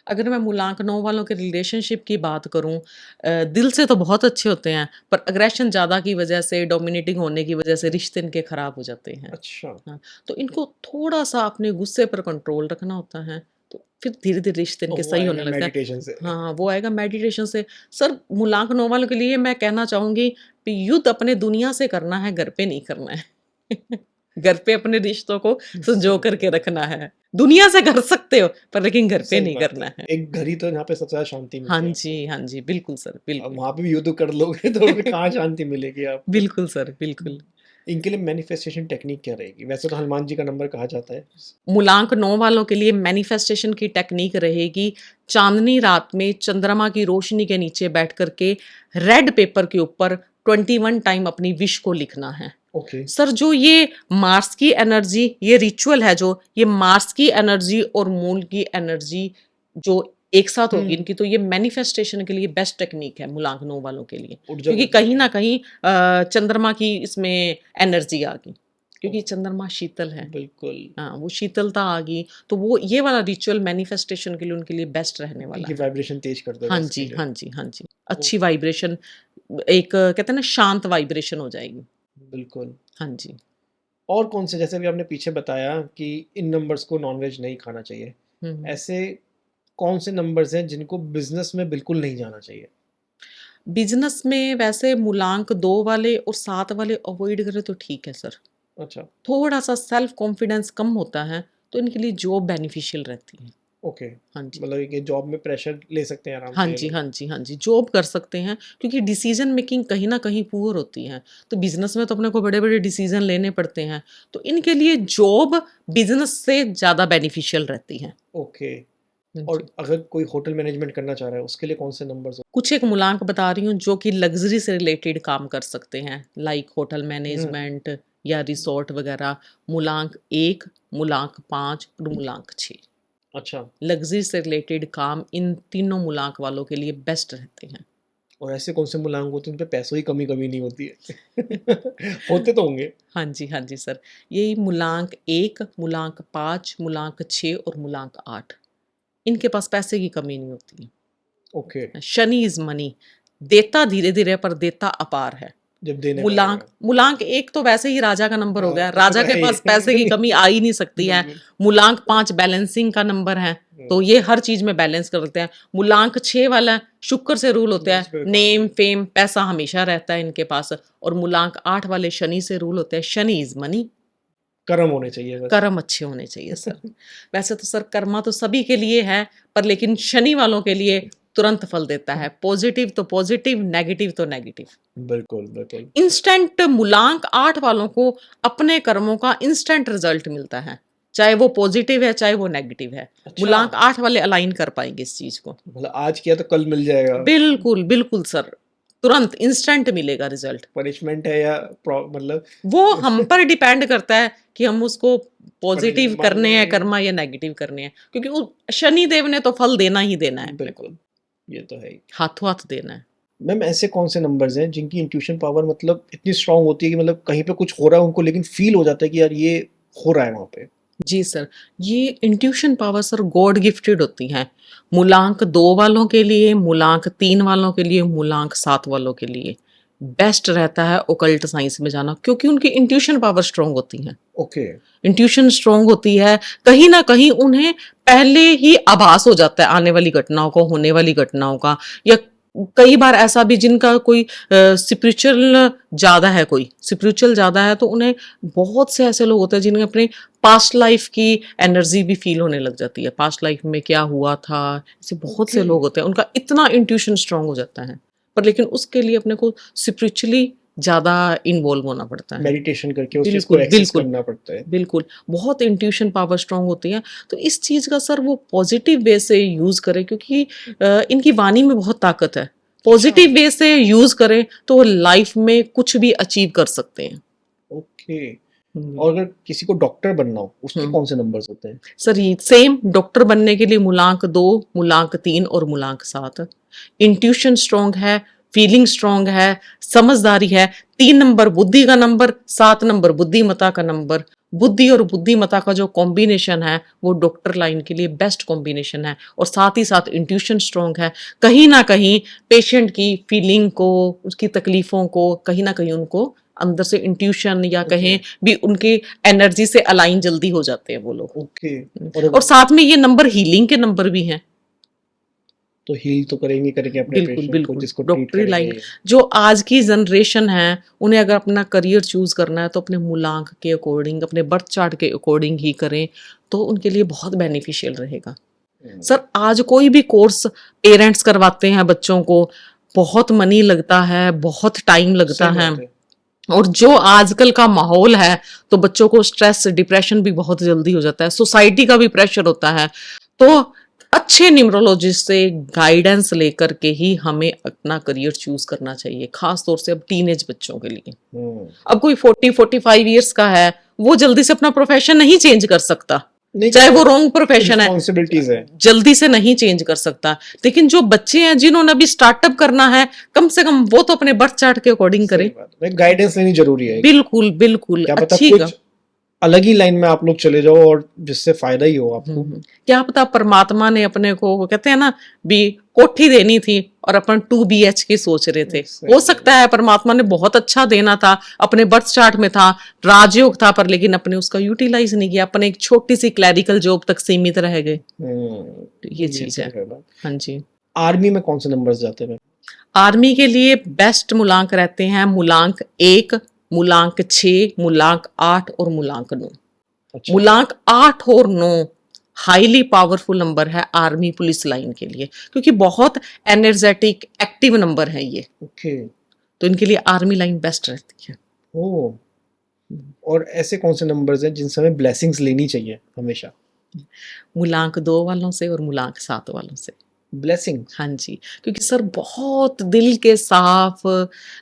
अगर मैं मूलांक 9 वालों के रिलेशनशिप की बात करूँ, दिल से तो बहुत अच्छे होते हैं, पर अग्रेशन ज़्यादा की वजह से, डोमिनेटिंग होने की वजह से रिश्ते इनके खराब हो जाते हैं। अच्छा, हाँ, तो इनको थोड़ा-सा अपने गुस्से पर कंट्रोल रखना होता है, तो फिर धीरे-धीरे रिश्ते इनके वो सही होने आएगा लगता है। मेडिटेशन से। हाँ, वो आएगा मेडिटेशन से। सर मूलांक 9 वालों के लिए मैं कहना चाहूँगी कि युद्ध अपने दुनिया से करना है, घर पे नहीं करना है। घर पे अपने रिश्तों को संजो करके रखना है। दुनिया से कर सकते हो, पर लेकिन घर पे सही नहीं बात है। करना है। एक घर ही तो जहाँ पे सबसे ज़्यादा शांति हाँ मिलती है जी, आपको। हाँ जी, बिल्कुल सर, अब बिल्कुल। वहाँ पे भी युद्ध कर लोगे तो फिर कहाँ शांति मिलेगी आपको? बिल्कुल सर, बिल्कुल। इनके लिए मैनिफेस्टेशन टेक्निक क्या रहेगी? वैसे तो हनुमान जी का नंबर कहा जाता है। मूलांक 9 वालों के लिए मैनिफेस्टेशन की टेक्निक रहेगी, चांदनी रात में चंद्रमा की रोशनी के नीचे बैठ करके रेड पेपर के ऊपर 21 टाइम अपनी विश को लिखना है। ओके। सर जो ये मार्स की एनर्जी, ये रिचुअल है, जो ये मार्स की एनर्जी और मून की एनर्जी जो एक साथ होगी इनकी, तो ये मैनिफेस्टेशन के लिए बेस्ट टेक्निक है मूलांक 9 वालों के लिए, ऊर्जा क्योंकि देती कहीं है। ना कहीं चंद्रमा की इसमें एनर्जी आ गई, क्योंकि चंद्रमा शीतल है। बिल्कुल। हाँ, वो शीतलता आ गई, तो वो ये वाला रिचुअल मैनिफेस्टेशन के लिए उनके लिए बेस्ट रहने वाला क्योंकि है। वाइब्रेशन तेज कर देगा हाँ इसके जी, लिए। हाँ जी, हाँ जी। ओ, अच्छी वाइब्रेशन, एक कहते हैं ना शांत वाइब्रेशन हो जाएगी। बिल्कुल। हाँ जी। और कौन से, जैसे अभी आपने पीछे बताया कि इन नंबर्स को नॉनवेज नहीं खाना चाहिए, हुँ। ऐसे कौन से नंबर्स हैं जिनको बिजनेस में बिल्कुल नहीं जाना चाहिए? बिज़नेस में वैसे मूलांक 2 वाले और 7 वाले अवॉइड करें तो ठीक है सर। अच्छा। थोड़ा-सा सेल्फ कॉन्फिडेंस कम होता है, तो इनके लिए जॉब बेनिफिशियल रहती है। ओके। हाँ जी। मतलब ये जॉब में प्रेशर ले सकते हैं आराम हाँ से ये जी, लोग। हाँ जी, हाँ जी, जॉब कर सकते हैं, क्योंकि डिसीज़न मेकिंग कहीं न कहीं पुअर होती है। तो बिज़नेस में तो अपने को बड़े-बड़े डिसीज़न लेने पड़ते हैं, तो इनके लिए जॉब बिज़नेस से ज़्यादा बेनिफिशियल रहती है। ओके। हाँ और जी। अगर कोई होटल मैनेजमेंट करना चाह रहा है, उसके लिए कौन से नंबर्स? कुछ एक मूलांक बता रही हूँ जो कि लग्ज़री से रिलेटेड काम कर सकते हैं, लाइक होटल हुँ। मैनेजमेंट या रिसोर्ट वगैरह। मूलांक 1, मूलांक 5 और मूलांक 6। अच्छा। लग्ज़री से रिलेटेड काम इन तीनों मूलांक वालों के लिए बेस्ट रहते हैं। और ऐसे कौन से मूलांक होते हैं, उन पे पैसों की कमी नहीं होती है? होते तो होंगे। हाँ जी, हाँ जी सर। यही मूलांक 1, मूलांक 5, मूलांक 6 और मूलांक 8, इनके पास पैसे की कमी नहीं होती ओके। है। शनि इज़ मनी, देता धीरे-धीरे पर देता अपार है। जब देने मूलांक पाएगा। मूलांक 1 तो वैसे ही राजा का नंबर हो हाँ, गया, वो तो राजा के है पास ही। पैसे की कमी आ ही नहीं सकती है। बिल्कुल। मूलांक 5 बैलेंसिंग का नंबर है, तो हुँ। ये हर चीज़ में बैलेंस करते हैं। मूलांक 6 वाला शुक्र से रूल होता है, इस पे काम नेम, है। फेम, पैसा हमेशा रहता है इनके पास। और मूलांक 8 वाले शनि से रूल होते हैं, शनि इज़ मनी, कर्म होने चाहिए बस। कर्म अच्छे होने चाहिए सर। वैसे तो सर कर्मा तो सभी के लिए है, पर लेकिन शनि वालों के लिए तुरंत फल देता है। पॉजिटिव तो पॉजिटिव, नेगेटिव तो नेगेटिव। बिल्कुल, बिल्कुल। इंस्टेंट मूलांक 8 वालों को अपने कर्मों का इंस्टेंट रिजल्ट मिलता है, चाहे वो पॉजिटिव है, चाहे वो नेगेटिव है। अच्छा, मूलांक 8 वाले अलाइन कर पाएँगे इस चीज़ को। मतलब आज किया तो कल मिल जाएगा। बिल्कुल, बिल्कुल सर, तुरंत इंस्टेंट मिलेगा रिजल्ट। पनिशमेंट है या मतलब वो हम पर डिपेंड करता है कि हम उसको पनिशमेंट पॉजिटिव मान करने हैं लें। कर्मा या नेगेटिव करने हैं, क्योंकि वो शनि देव ने तो फल देना ही देना है अपने को, बिल्कुल, ये तो है ही। हाथों हाथ देना है। मैम ऐसे कौन से नंबर्स हैं जिनकी इंट्यूशन पावर मतलब इतनी स्ट्रांग होती है कि मतलब कहीं पे कुछ हो रहा है उनको लेकिन फ़ील हो जाता है कि यार ये हो रहा है वहाँ पे? जी सर, ये intuition power sir God gifted होती हैं। मूलांक 2 वालों के लिए, मूलांक 3 वालों के लिए, मूलांक 7 वालों के लिए बेस्ट रहता है ओकल्ट साइंस में जाना, क्योंकि उनकी इंट्यूशन पावर स्ट्रांग होती है। ओके। इंट्यूशन स्ट्रांग होती है, कहीं ना कहीं उन्हें पहले ही आभास हो जाता है आने वाली घटनाओं को, होने वाली घटनाओं का। या कई बार ऐसा भी जिनका कोई स्पिरिचुअल ज्यादा है, कोई स्पिरिचुअल ज्यादा है, तो उन्हें बहुत से ऐसे लोग होते हैं जिन्हें अपने पास्ट लाइफ की एनर्जी भी फील होने लग जाती है, पास्ट लाइफ में क्या हुआ था। ऐसे बहुत से ओके। लोग होते हैं, उनका इतना इंट्यूशन स्ट्रांग हो जाता है, पर लेकिन उसके लिए अपने को स्पिरिचुअली ज्यादा इन्वॉल्व होना पड़ता है। मेडिटेशन करके उस चीज़ को बिल्कुल, एक्सेस बिल्कुल, करना पड़ता है। बिल्कुल, बहुत इंट्यूशन पावर स्ट्रांग होती है। तो इस चीज़ का सर वो पॉजिटिव वे से यूज़ करें, क्योंकि इनकी वाणी में बहुत ताकत है। अच्छा, पॉजिटिव वे से यूज़ करें तो लाइफ में कुछ भी अचीव कर सकते हैं। ओके। हुँ, और अगर किसी को डॉक्टर बनना हो, उसके हुँ। कौन से नंबर्स होते हैं? सर ये सेम डॉक्टर बनने के लिए मूलांक 2, मूलांक 3 और मूलांक 7। इंट्यूशन स्ट्रांग है, फीलिंग स्ट्रांग है, समझदारी है। 3 नंबर बुद्धि का नंबर, 7 नंबर बुद्धिमत्ता का नंबर। बुद्धि और बुद्धिमत्ता का जो कॉम्बिनेशन है वो डॉक्टर लाइन के लिए बेस्ट कॉम्बिनेशन है, और साथ ही साथ इंट्यूशन स्ट्रांग है। कहीं ना कहीं पेशेंट की फीलिंग को, उसकी तकलीफों को कहीं ना कहीं उनको अंदर से इंट्यूशन या ओके, कहें भी उनकी एनर्जी से अलाइन जल्दी हो जाते हैं वो लोग। ओके। और और साथ में ये नंबर हीलिंग के नंबर भी हैं। तो हील तो करेंगे करेंगे अपने बिल्कुल, पेशेंट को बिल्कुल, जिसको ट्रीट डॉक्टरी लाइन। करेंगे। जो आज की जनरेशन है, उन्हें अगर अपना करियर चूज़ करना है तो अपने मूलांक के अकॉर्डिंग, अपने बर्थ चार्ट के अकॉर्डिंग ही करें, तो उनके लिए बहुत बेनिफिशियल रहेगा। हुँ, सर आज कोई भी कोर्स पेरेंट्स करवाते हैं बच्चों को, बहुत मनी लगता है, बहुत टाइम लगता सही है। बात है। और जो आजकल का माहौल है, तो बच्चों को स्ट्रेस डिप्रेशन भी बहुत जल्दी हो जाता है, सोसाइटी का भी प्रेशर होता है। तो अच्छे न्यूरोलॉजिस्ट से गाइडेंस लेकर के ही हमें अपना करियर चूज करना चाहिए, खास तौर से अब टीनेज बच्चों के लिए। अब कोई 40-45 ईयर्स का है, वो जल्दी से अपना प्रोफेशन नहीं चेंज कर सकता, नहीं, चाहे वो रॉन्ग प्रोफेशन है, रिस्पॉन्सिबिलिटीज है, जल्दी से नहीं चेंज कर सकता। लेकिन जो बच्चे हैं जिन्होंने अभी स्टार्टअप करना है, कम से कम वो तो अपने बर्थ चार्ट के अकॉर्डिंग करें। गाइडेंस लेनी जरूरी है। बिल्कुल बिल्कुल, क्या पता अच्छी कुछ अलग ही लाइन में आप लोग चले जाओ और जिससे फायदा ही हो आपको। क्या पता परमात्मा ने अपने को, वो कहते हैं ना, भी कोठी देनी थी और अपन 2 BHK सोच रहे थे। हो सकता है परमात्मा ने बहुत अच्छा देना था, अपने बर्थ चार्ट में था, राजयोग था, पर लेकिन अपने उसका यूटिलाइज नहीं किया, अपने एक छोटी सी क्लैरिकल जॉब तक सीमित रह गए। तो ये चीज है। हाँ जी। आर्मी में कौन से नंबर्स जाते हैं? आर्मी के लिए बेस्ट मूलांक रहते हैं मूलांक 1, मूलांक 6, मूलांक 8 और मूलांक 9। अच्छा। मूलांक 8 और 9 हाईली पावरफुल नंबर है आर्मी पुलिस लाइन के लिए, क्योंकि बहुत एनर्जेटिक एक्टिव नंबर है ये। ओके। तो इनके लिए आर्मी लाइन बेस्ट रहती है। ओ। और ऐसे कौन से नंबर्स हैं जिनसे हमें ब्लेसिंग्स लेनी चाहिए हमेशा? मूलांक 2 वालों से और मूलांक 7 वालों से ब्लेसिंग। हाँ जी, क्योंकि सर बहुत दिल के साफ,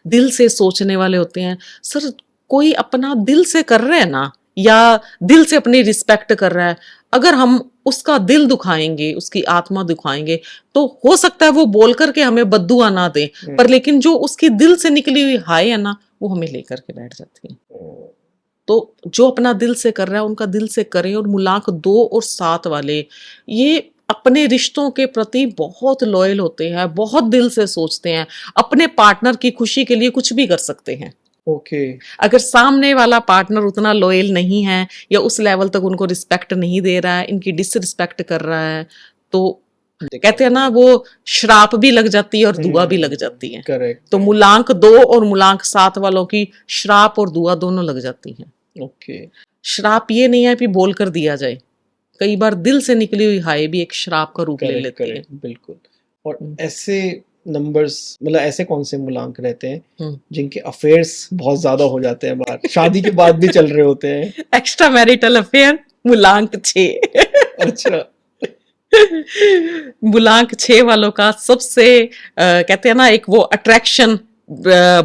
दिल से सोचने वाले होते हैं सर। कोई अपना दिल से कर रहा है ना, या दिल से अपनी रिस्पेक्ट कर रहा है, अगर हम उसका दिल दुखाएंगे, उसकी आत्मा दुखाएंगे, तो हो सकता है वो बोल करके हमें बद्दुआ ना दे, पर लेकिन जो उसकी दिल से निकली हुई हाय है ना, वो हमें लेकर के बैठ जाती है। तो जो अपना दिल से कर रहा है उनका दिल से करें। और मूलांक 2 और 7 वाले ये अपने रिश्तों के प्रति बहुत लॉयल होते हैं, बहुत दिल से सोचते हैं, अपने पार्टनर की खुशी के लिए कुछ भी कर सकते हैं। ओके। अगर सामने वाला पार्टनर उतना लॉयल नहीं है, या उस लेवल तक उनको रिस्पेक्ट नहीं दे रहा है, इनकी डिसरिस्पेक्ट कर रहा है, तो कहते हैं ना, वो श्राप भी लग जाती है और दुआ भी लग जाती है। करेक्ट। तो मूलांक 2 और मूलांक 7 वालों की श्राप और दुआ दोनों लग जाती है। ओके। श्राप ये नहीं है कि बोल कर दिया जाए, कई बार दिल से निकली हुई हाय भी एक श्राप का रूप ले लेती है। बिल्कुल। और ऐसे नंबर्स, मतलब ऐसे कौन से मूलांक रहते हैं जिनके अफेयर्स बहुत ज्यादा हो जाते हैं बाहर, शादी के बाद भी चल रहे होते हैं? एक्स्ट्रा मैरिटल अफेयर मूलांक 6। अच्छा। मूलांक 6 वालों का सबसे कहते हैं ना, एक वो अट्रैक्शन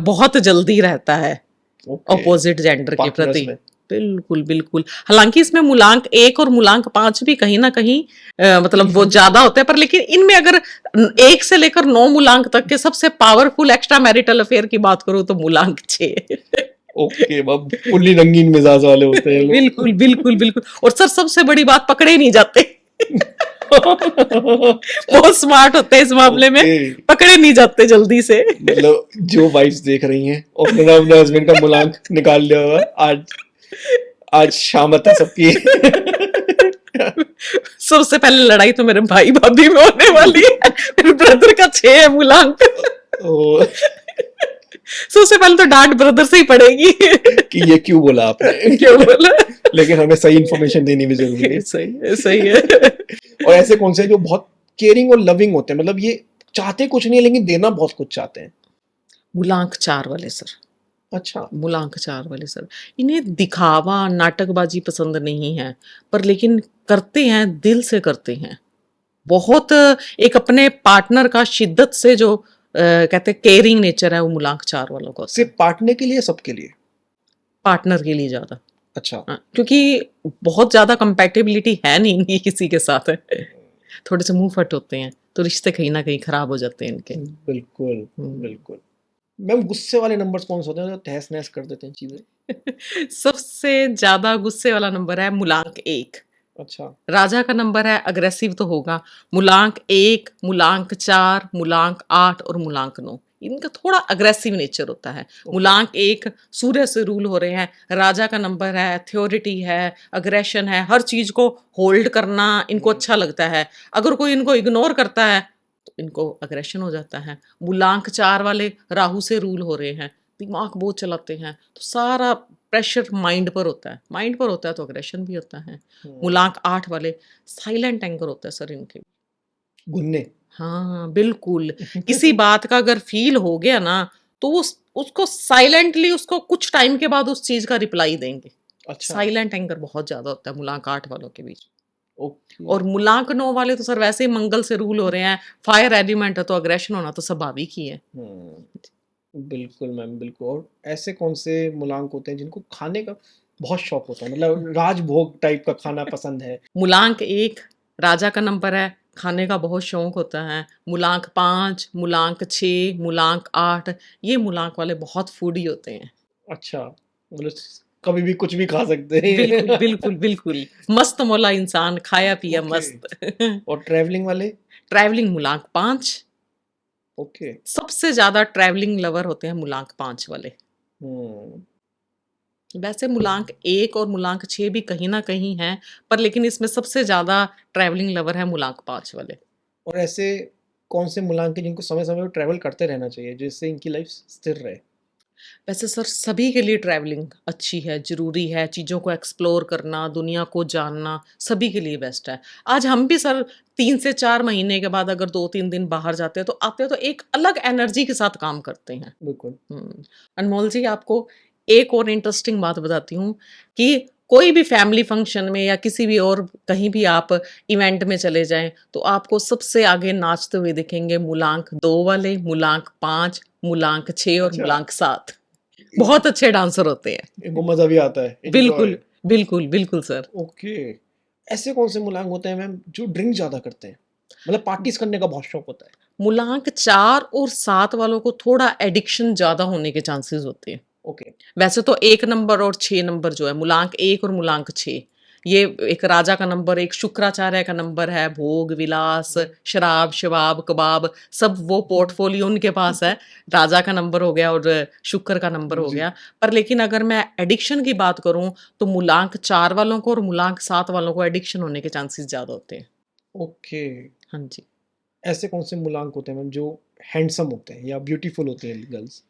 बहुत जल्दी रहता है ऑपोजिट जेंडर के प्रति। बिल्कुल बिल्कुल। हालांकि इसमें मूलांक 1 और मूलांक 5 भी कहीं ना कहीं मतलब वो ज्यादा होते हैं, पर लेकिन इनमें अगर 1 से लेकर 9 मूलांक तक के सबसे पावरफुल एक्स्ट्रा मैरिटल अफेयर की बात करूं तो मूलांक 6। ओके। फुल्ली रंगीन मिजाज वाले होते हैं। बिल्कुल बिल्कुल बिल्कुल। और सर सबसे बड़ी बात, पकड़े नहीं जाते। बहुत स्मार्ट होते हैं इस मामले में, पकड़े नहीं जाते जल्दी से। मतलब जो वाइफ्स देख रही हैं और अपने हस्बैंड का मूलांक निकाल लिया हुआ, आज शामत है सबकी। सबसे पहले लड़ाई तो मेरे भाई भाभी में होने वाली है। मेरे ब्रदर का 6 है मूलांक। सबसे पहले तो डांट ब्रदर से ही पड़ेगी कि ये क्यों बोला आपने, क्यों बोला। लेकिन हमें सही इन्फॉर्मेशन देनी भी जरूरी है। सही है। और ऐसे कौन से जो बहुत केयरिंग और लविंग होते हैं, मतलब ये चाहते कुछ नहीं है लेकिन देना बहुत कुछ चाहते हैं? मूलांक 4 वाले सर। अच्छा। मूलांक 4 वाले सर, इन्हें दिखावा नाटकबाजी पसंद नहीं है, पर लेकिन करते हैं, दिल से करते हैं बहुत। एक अपने पार्टनर का शिद्दत से जो कहते हैं केयरिंग नेचर है, वो मूलांक 4 वालों का। सिर्फ पार्टनर के लिए, सबके लिए? पार्टनर के लिए ज्यादा। अच्छा। क्योंकि बहुत ज्यादा कंपैटिबिलिटी है नहीं इनकी किसी के साथ, थोड़े से मुंह फट होते हैं, तो रिश्ते कहीं ना कहीं खराब हो जाते हैं इनके। बिल्कुल बिल्कुल। मैम, गुस्से वाले नंबर्स कौन से होते हैं जो तहस नहस कर देते हैं चीजें? सबसे ज्यादा गुस्से वाला नंबर है मूलांक 1। अच्छा। राजा का नंबर है, अग्रेसिव तो होगा। मूलांक 1, मूलांक 4, मूलांक 8 और मूलांक 9, इनका थोड़ा अग्रेसिव नेचर होता है। मूलांक 1 सूर्य से रूल हो रहे हैं, राजा का नंबर है, थ्योरिटी है, अग्रेशन है, हर चीज को होल्ड करना इनको अच्छा लगता है। अगर कोई इनको इग्नोर करता है तो इनको अग्रेशन हो जाता है। मूलांक 4 वाले राहु से रूल हो रहे हैं, दिमाग बहुत चलाते हैं, तो सारा प्रेशर माइंड पर होता है, माइंड पर होता है तो अग्रेशन भी होता है। मूलांक 8 वाले साइलेंट एंगर होता है सर इनके, गुन्ने। हाँ बिल्कुल। किसी बात का अगर फील हो गया ना, तो वो उसको साइलेंटली उसको कुछ टाइम के बाद उस चीज का रिप्लाई देंगे। अच्छा। साइलेंट एंगर बहुत ज्यादा होता है मुलांक 8 वालों के बीच। ओके। और मुलांक 9 वाले तो सर वैसे ही मंगल से रूल हो रहे हैं, फायर एलिमेंट है तो अग्रेशन होना तो स्वाभाविक ही है। बिल्कुल मैम, बिल्कुल। और ऐसे कौन से मूलांक होते हैं जिनको खाने का बहुत शौक होता है, मतलब राजभोग टाइप का खाना पसंद है? मुलांक 1 राजा का नंबर है, खाने का बहुत शौक होता है। मुलांक 5, मुलांक 6, मुलांक 8, ये मुलांक वाले बहुत फूडी होते हैं। अच्छा, मतलब कभी भी कुछ भी खा सकते बिल्कुल हैं। बिल्कुल बिल्कुल, मस्त मौला इंसान, खाया पिया ओके। मस्त। और ट्रैवलिंग वाले? ट्रैवलिंग मुलांक 5, ओके। सबसे ज्यादा ट्रैवलिंग लवर होते हैं मुलांक 5 वाले। हम्म। वैसे मुलांक 1 और मुलांक 6 भी कहीं ना कहीं हैं, पर लेकिन इसमें सबसे ज्यादा ट्रैवलिंग लवर है मुलांक 5 वाले। और ऐसे कौन से मूलांक हैं जिनको समय समय पर ट्रैवल करते रहना चाहिए जिससे इनकी लाइफ स्थिर रहे? वैसे सर सभी के लिए ट्रैवलिंग अच्छी है, ज़रूरी है, चीज़ों को एक्सप्लोर करना, दुनिया को जानना सभी के लिए बेस्ट है। आज हम भी सर 3 से 4 महीने के बाद अगर 2-3 दिन बाहर जाते हैं तो आते हैं तो एक अलग एनर्जी के साथ काम करते हैं। बिल्कुल। अनमोल जी आपको एक और इंटरेस्टिंग बात बताती हूँ कि कोई भी फैमिली फंक्शन में या किसी भी और कहीं भी आप इवेंट में चले जाएं तो आपको सबसे आगे नाचते हुए दिखेंगे मुलांक 2 वाले, मुलांक 5, मुलांक 6 और अच्छा। मुलांक 7। बहुत अच्छे डांसर होते हैं। इनको मजा भी आता है, बिल्कुल एंजॉय। बिल्कुल बिल्कुल सर। ओके। ऐसे कौन से मूलांक होते हैं मैम जो ड्रिंक ज्यादा करते हैं, मतलब पार्टीज करने का बहुत शौक होता है? मुलांक 4 और 7 वालों को थोड़ा एडिक्शन ज्यादा होने के चांसेस होते हैं। ओके। वैसे तो 1 नंबर और 6 नंबर जो है मुलांक 1 और मुलांक 6, ये एक राजा का नंबर, एक शुक्राचार्य का नंबर है, भोग विलास शराब शबाब कबाब सब वो पोर्टफोलियो उनके पास है। राजा का नंबर हो गया और शुक्र का नंबर हो जी। गया। पर लेकिन अगर मैं एडिक्शन की बात करूं तो मुलांक 4 वालों को और मुलांक 7 वालों को एडिक्शन होने के चांसेस ज्यादा होते हैं। ओके। हाँ जी। ऐसे कौन से मूलांक होते हैं मैम जो हैंडसम होते हैं या ब्यूटीफुल होती हैं गर्ल्स?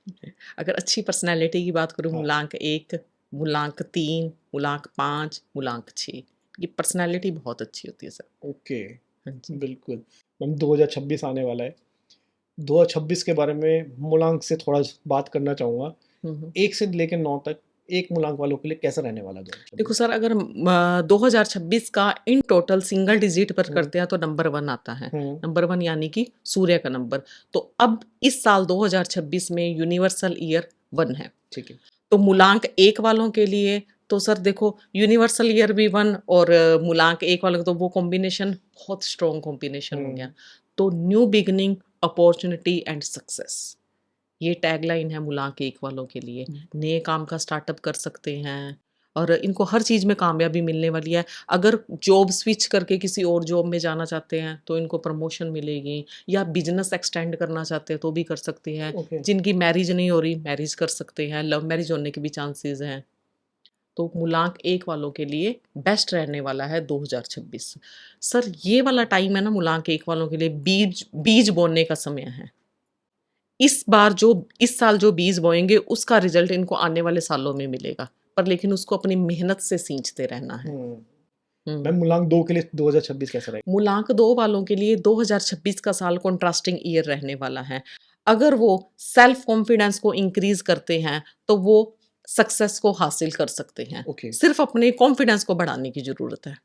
अगर अच्छी पर्सनैलिटी की बात करूं, हाँ। मुलांक 1, मुलांक 3, मुलांक 5, मुलांक 6, ये पर्सनैलिटी बहुत अच्छी होती है सर। ओके। हाँ जी। बिल्कुल। मैम 2026 आने वाला है, 2026 के बारे में मूलांक से थोड़ा बात करना चाहूँगा। हम्म। 1 से लेकर 9 तक एक मूलांक वालों के लिए कैसा रहने वाला है देखो 2026? सर अगर 2026 का इन टोटल सिंगल डिजिट पर हुँ, करते हैं तो नंबर 1 आता है। हुँ, नंबर 1 यानी कि सूर्य का नंबर। तो अब इस साल 2026 में यूनिवर्सल ईयर 1 है। ठीक है। तो मूलांक 1 वालों के लिए तो सर देखो यूनिवर्सल ईयर भी 1 और मूलांक 1 वालों का तो वो कॉम्बिनेशन बहुत स्ट्रॉन्ग कॉम्बिनेशन हो गया। हुँ, तो new beginning, opportunity and success, ये टैगलाइन है मूलांक 1 वालों के लिए। नए काम का स्टार्टअप कर सकते हैं और इनको हर चीज़ में कामयाबी मिलने वाली है। अगर जॉब स्विच करके किसी और जॉब में जाना चाहते हैं तो इनको प्रमोशन मिलेगी, या बिजनेस एक्सटेंड करना चाहते हैं तो भी कर सकते हैं। ओके। जिनकी मैरिज नहीं हो रही मैरिज कर सकते हैं, लव मैरिज होने के भी चांसेस हैं। तो मूलांक 1 वालों के लिए बेस्ट रहने वाला है 2026। सर ये वाला टाइम है ना मूलांक 1 वालों के लिए बीज बीज बोने का समय है। इस बार जो इस साल जो बीज बोएंगे उसका रिजल्ट इनको आने वाले सालों में मिलेगा, पर लेकिन उसको अपनी मेहनत से सींचते रहना है। हुँ। हम्म। मैम मूलांक 2 के लिए 2026 कैसा रहेगा? मूलांक 2 वालों के लिए 2026 का साल कॉन्ट्रास्टिंग ईयर रहने वाला है। अगर वो सेल्फ कॉन्फिडेंस को इंक्रीज करते हैं तो वो सक्सेस को हासिल कर सकते हैं। ओके। सिर्फ अपने कॉन्फिडेंस को बढ़ाने की जरूरत है।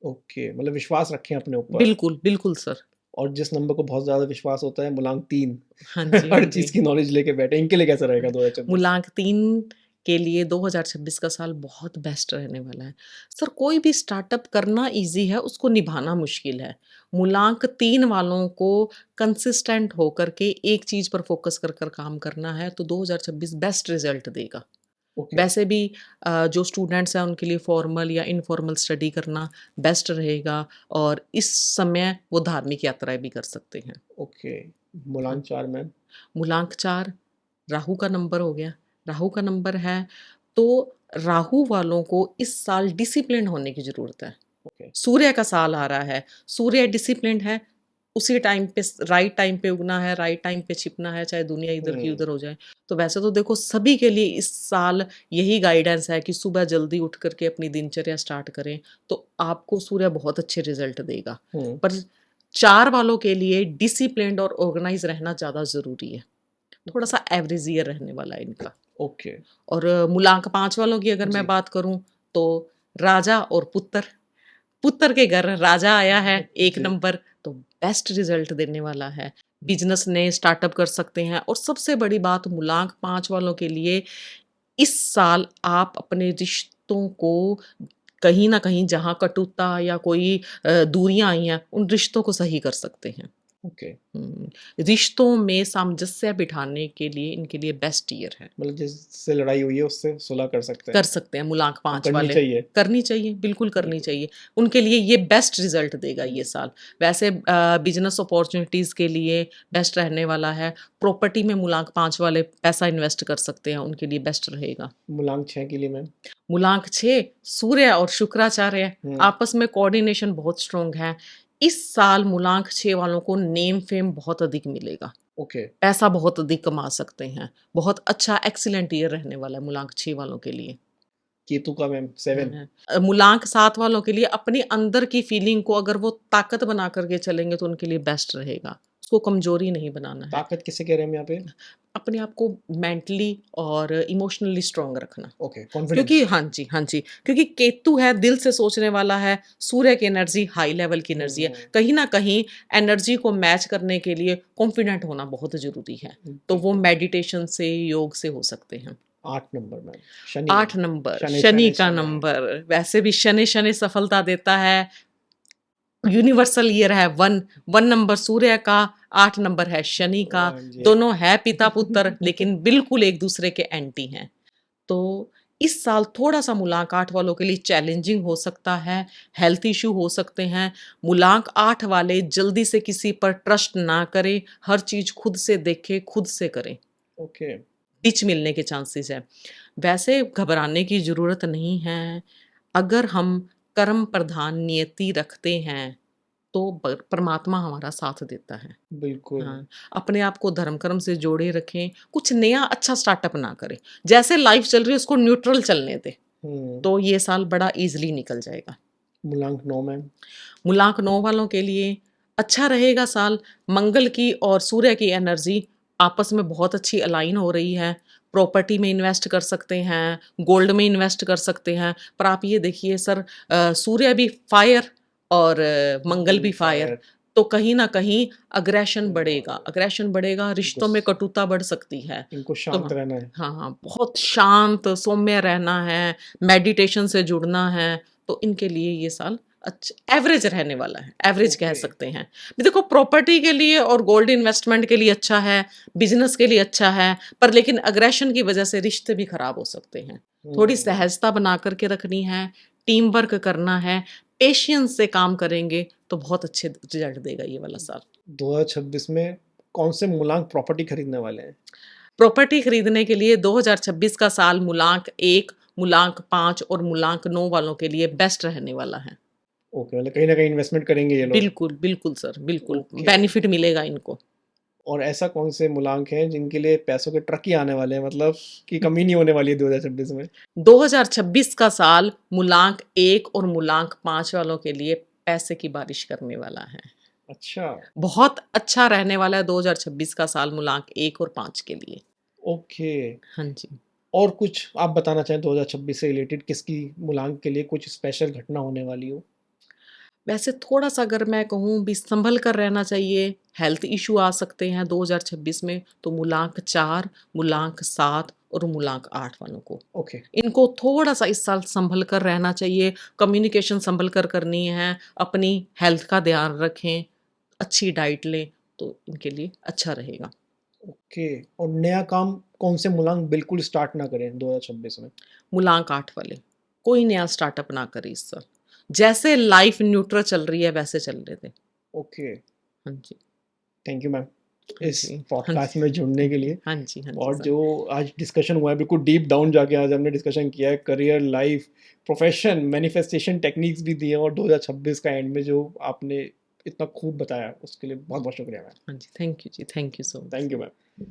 ओके, मतलब विश्वास रखें अपने ऊपर। बिल्कुल बिल्कुल सर। और जिस नंबर को बहुत ज़्यादा विश्वास होता है, मूलांक 3, हाँ जी हाँ हर जी। चीज़ की नॉलेज लेके बैठे, इनके लिए कैसा रहेगा 2026? मूलांक 3 के लिए 2026 का साल बहुत बेस्ट रहने वाला है। सर कोई भी स्टार्टअप करना ईज़ी है, उसको निभाना मुश्किल है। मूलांक 3 वालों को कंसिस्टेंट होकर के एक चीज़ पर फ़ोकस कर कर काम करना है तो 2026 बेस्ट रिज़ल्ट देगा। ओके। वैसे भी जो स्टूडेंट्स हैं उनके लिए फॉर्मल या इनफॉर्मल स्टडी करना बेस्ट रहेगा, और इस समय वो धार्मिक यात्राएँ भी कर सकते हैं। ओके। हाँ। मूलांक 4 मैम? मूलांक 4 राहु का नंबर हो गया। राहु का नंबर है तो राहु वालों को इस साल डिसिप्लिन होने की ज़रूरत है। ओके। सूर्य का साल आ रहा है, सूर्य डिसिप्लिन्ड है, उसी टाइम पे राइट टाइम पे उगना है, राइट टाइम पे छिपना है, चाहे दुनिया इधर की हुँ। उधर हो जाए। तो वैसे तो देखो सभी के लिए इस साल यही गाइडेंस है कि सुबह जल्दी उठ करके अपनी दिनचर्या स्टार्ट करें, तो आपको सूर्य बहुत अच्छे रिजल्ट देगा। हुँ। पर 4 वालों के लिए डिसिप्लिन्ड और ऑर्गेनाइज रहना ज़्यादा ज़रूरी है। थोड़ा सा एवरेज ईयर रहने वाला है इनका। ओके। और मूलांक 5 वालों की अगर जी। मैं बात करूं तो राजा और पुत्र, पुत्र के घर राजा आया है 1 जी। नंबर, तो बेस्ट रिजल्ट देने वाला है। बिजनेस नए स्टार्टअप कर सकते हैं। और सबसे बड़ी बात मूलांक 5 वालों के लिए, इस साल आप अपने रिश्तों को कहीं न कहीं जहाँ कटुता या कोई दूरियाँ आई हैं, उन रिश्तों को सही कर सकते हैं। ओके। हुँ, रिश्तों में सामंजस्य बिठाने के लिए इनके लिए बेस्ट ईयर है। मतलब जिससे लड़ाई हुई है उससे सुलह कर सकते कर हैं सकते हैं मूलांक और 5 करनी वाले। चाहिए। करनी चाहिए, बिल्कुल करनी बिल्कुल। चाहिए। उनके लिए ये बेस्ट रिज़ल्ट देगा ये साल। वैसे बिज़नेस अपॉर्च्युनिटीज़ के लिए बेस्ट रहने वाला है। प्रॉपर्टी में मूलांक 5 वाले पैसा इन्वेस्ट कर सकते हैं, उनके लिए बेस्ट रहेगा। मूलांक 6 के लिए मैम? मूलांक 6 सूर्य और शुक्राचार्य हुँ। आपस में कोऑर्डिनेशन बहुत स्ट्रॉन्ग है। इस साल मूलांक 6 वालों को नेम फेम बहुत अधिक मिलेगा। ओके। पैसा बहुत अधिक कमा सकते हैं। बहुत अच्छा एक्सीलेंट ईयर रहने वाला है मूलांक 6 वालों के लिए। केतु का मैम 7? मूलांक 7 वालों के लिए अपनी अंदर की फीलिंग को अगर वो ताकत बना करके चलेंगे तो उनके लिए बेस्ट रहेगा। उसको कमज़ोरी नहीं बनाना है। ताकत किसे कह रहे हैं हम यहाँ पे? अपने आप को मेंटली और इमोशनली स्ट्रॉन्ग रखना। Okay, confidence. क्योंकि हाँ जी, हाँ जी। क्योंकि केतु है, दिल से सोचने वाला है, सूर्य की एनर्जी हाई लेवल की एनर्जी है। हुँ। कहीं न कहीं एनर्जी को मैच करने के लिए कॉन्फिडेंट होना बहुत ज़रूरी है। तो वो बिल्कुल। मेडिटेशन से, योग से हो सकते हैं। 8 number ma'am, Shani. 8 number, Shani, Shani Shani, का शनि। नंबर, वैसे भी शनि सफलता देता है। यूनिवर्सल ईयर है 1, 1 नंबर सूर्य का, 8 नंबर है शनि का। हाँ जी। दोनों है पिता-पुत्र लेकिन बिल्कुल एक-दूसरे के एंटी हैं। तो इस साल थोड़ा-सा मूलांक 8 वालों के लिए चैलेंजिंग हो सकता है, हेल्थ इश्यू हो सकते हैं। मूलांक 8 वाले जल्दी से किसी पर ट्रस्ट ना करें, हर चीज़ खुद से देखें, खुद से करें। ओके। डिच मिलने के चांसेस हैं। वैसे घबराने की ज़रूरत नहीं है। अगर हम कर्म प्रधान नियति रखते हैं, तो परमात्मा हमारा साथ देता है। बिल्कुल। हाँ, अपने आप को धर्म कर्म से जोड़े रखें, कुछ नया अच्छा स्टार्टअप ना करें। जैसे लाइफ चल रही है उसको न्यूट्रल चलने दें, हुँ। तो ये साल बड़ा ईज़िली निकल जाएगा। मूलांक 9 मैम? मूलांक 9 वालों के लिए अच्छा रहेगा साल। मंगल की और सूर्य की एनर्जी आपस में बहुत अच्छी अलाइन हो रही है। प्रॉपर्टी में इन्वेस्ट कर सकते हैं, गोल्ड में इन्वेस्ट कर सकते हैं। पर आप ये देखिए सर, सूर्य भी फायर और मंगल भी फायर, तो कहीं न कहीं अग्रेशन बढ़ेगा, इनको रिश्तों में कटुता बढ़ सकती है। इनको तो शांत रहना है। हाँ, हाँ, बहुत शांत, सौम्य रहना है, मेडिटेशन से जुड़ना है, तो इनके लिए ये साल एवरेज रहने वाला है, एवरेज कह ओके। सकते हैं। देखो प्रॉपर्टी के लिए और गोल्ड इन्वेस्टमेंट के लिए अच्छा है, बिज़नेस के लिए अच्छा है, पर लेकिन अग्रेशन की वजह से रिश्ते भी खराब हो सकते हैं। थोड़ी हुँ। सहजता बना कर के रखनी है, टीम वर्क करना है, पेशेंस से काम करेंगे तो बहुत अच्छे रिजल्ट देगा ये वाला साल। 2026 में कौन से मूलांक प्रॉपर्टी खरीदने वाले हैं? प्रॉपर्टी खरीदने के लिए 2026 का साल मूलांक 1, मूलांक 5 और मूलांक 9 वालों के लिए बेस्ट रहने वाला है। ओके, मतलब कहीं न कहीं इन्वेस्टमेंट करेंगे ये लोग। बिल्कुल, बिल्कुल सर, बिल्कुल, ओके। बेनिफिट मिलेगा इनको। और ऐसा कौन से मूलांक हैं जिनके लिए पैसों के ट्रक ही आने वाले हैं, मतलब कि कमी नहीं होने वाली है 2026 में? 2026 का साल मूलांक 1 और मूलांक 5 वालों के लिए पैसे की बारिश करने वाला है। अच्छा। बहुत अच्छा रहने वाला है 2026 का साल मूलांक 1 और 5 के लिए। ओके। हाँ जी। और कुछ आप बताना चाहें 2026 से रिलेटेड किसकी मूलांक के लिए कुछ स्पेशल घटना होने वाली हो? वैसे थोड़ा-सा अगर मैं कहूँ भी सँभल कर रहना चाहिए, हेल्थ इश्यू आ सकते हैं 2026 में, तो मूलांक 4, मूलांक 7 और मूलांक 8 वालों को। ओके। इनको थोड़ा-सा इस साल सँभल कर रहना चाहिए, कम्युनिकेशन सँभल कर करनी है, अपनी हेल्थ का ध्यान रखें, अच्छी डाइट लें, तो इनके लिए अच्छा रहेगा। ओके। और नया काम कौन से मूलांक बिल्कुल स्टार्ट ना करें 2026 में? मूलांक 8 वाले, कोई नया स्टार्टअप ना करें इस साल। जैसे लाइफ़ न्यूट्रल चल रही है वैसे चलने दें। ओके। हाँ जी। थैंक यू मैम हाँ इस जी। हाँ पॉडकास्ट जी। में जुड़ने के लिए। हाँ जी और सर। जो आज डिस्कशन हुआ है बिल्कुल डीप डाउन जाके आज हमने डिस्कशन किया है, career, life, profession, manifestation techniques भी दी हैं, और 2026 का एंड में जो आपने इतना खूब बताया उसके लिए बहुत बहुत शुक्रिया मैम। हाँ जी, थैंक यू जी, thank you so much. Thank you ma'am.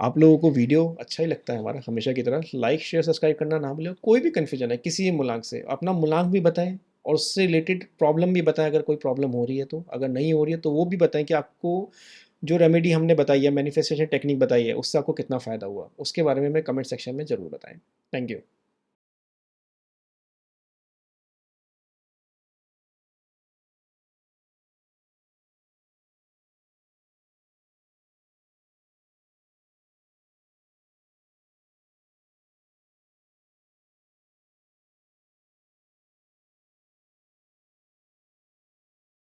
आप लोगों को वीडियो अच्छा ही लगता है हमारा हमेशा की तरह, लाइक शेयर सब्सक्राइब करना ना भूलें। कोई भी कन्फ्यूजन है किसी भी मूलांक से, अपना मूलांक भी बताएं और उससे रिलेटेड प्रॉब्लम भी बताएं, अगर कोई प्रॉब्लम हो रही है तो, अगर नहीं हो रही है तो वो भी बताएं कि आपको जो रेमेडी हमने बताई है, मैनिफेस्टेशन टेक्निक बताई है, उससे आपको कितना फ़ायदा हुआ, उसके बारे में कमेंट सेक्शन में ज़रूर बताएं। Thank you.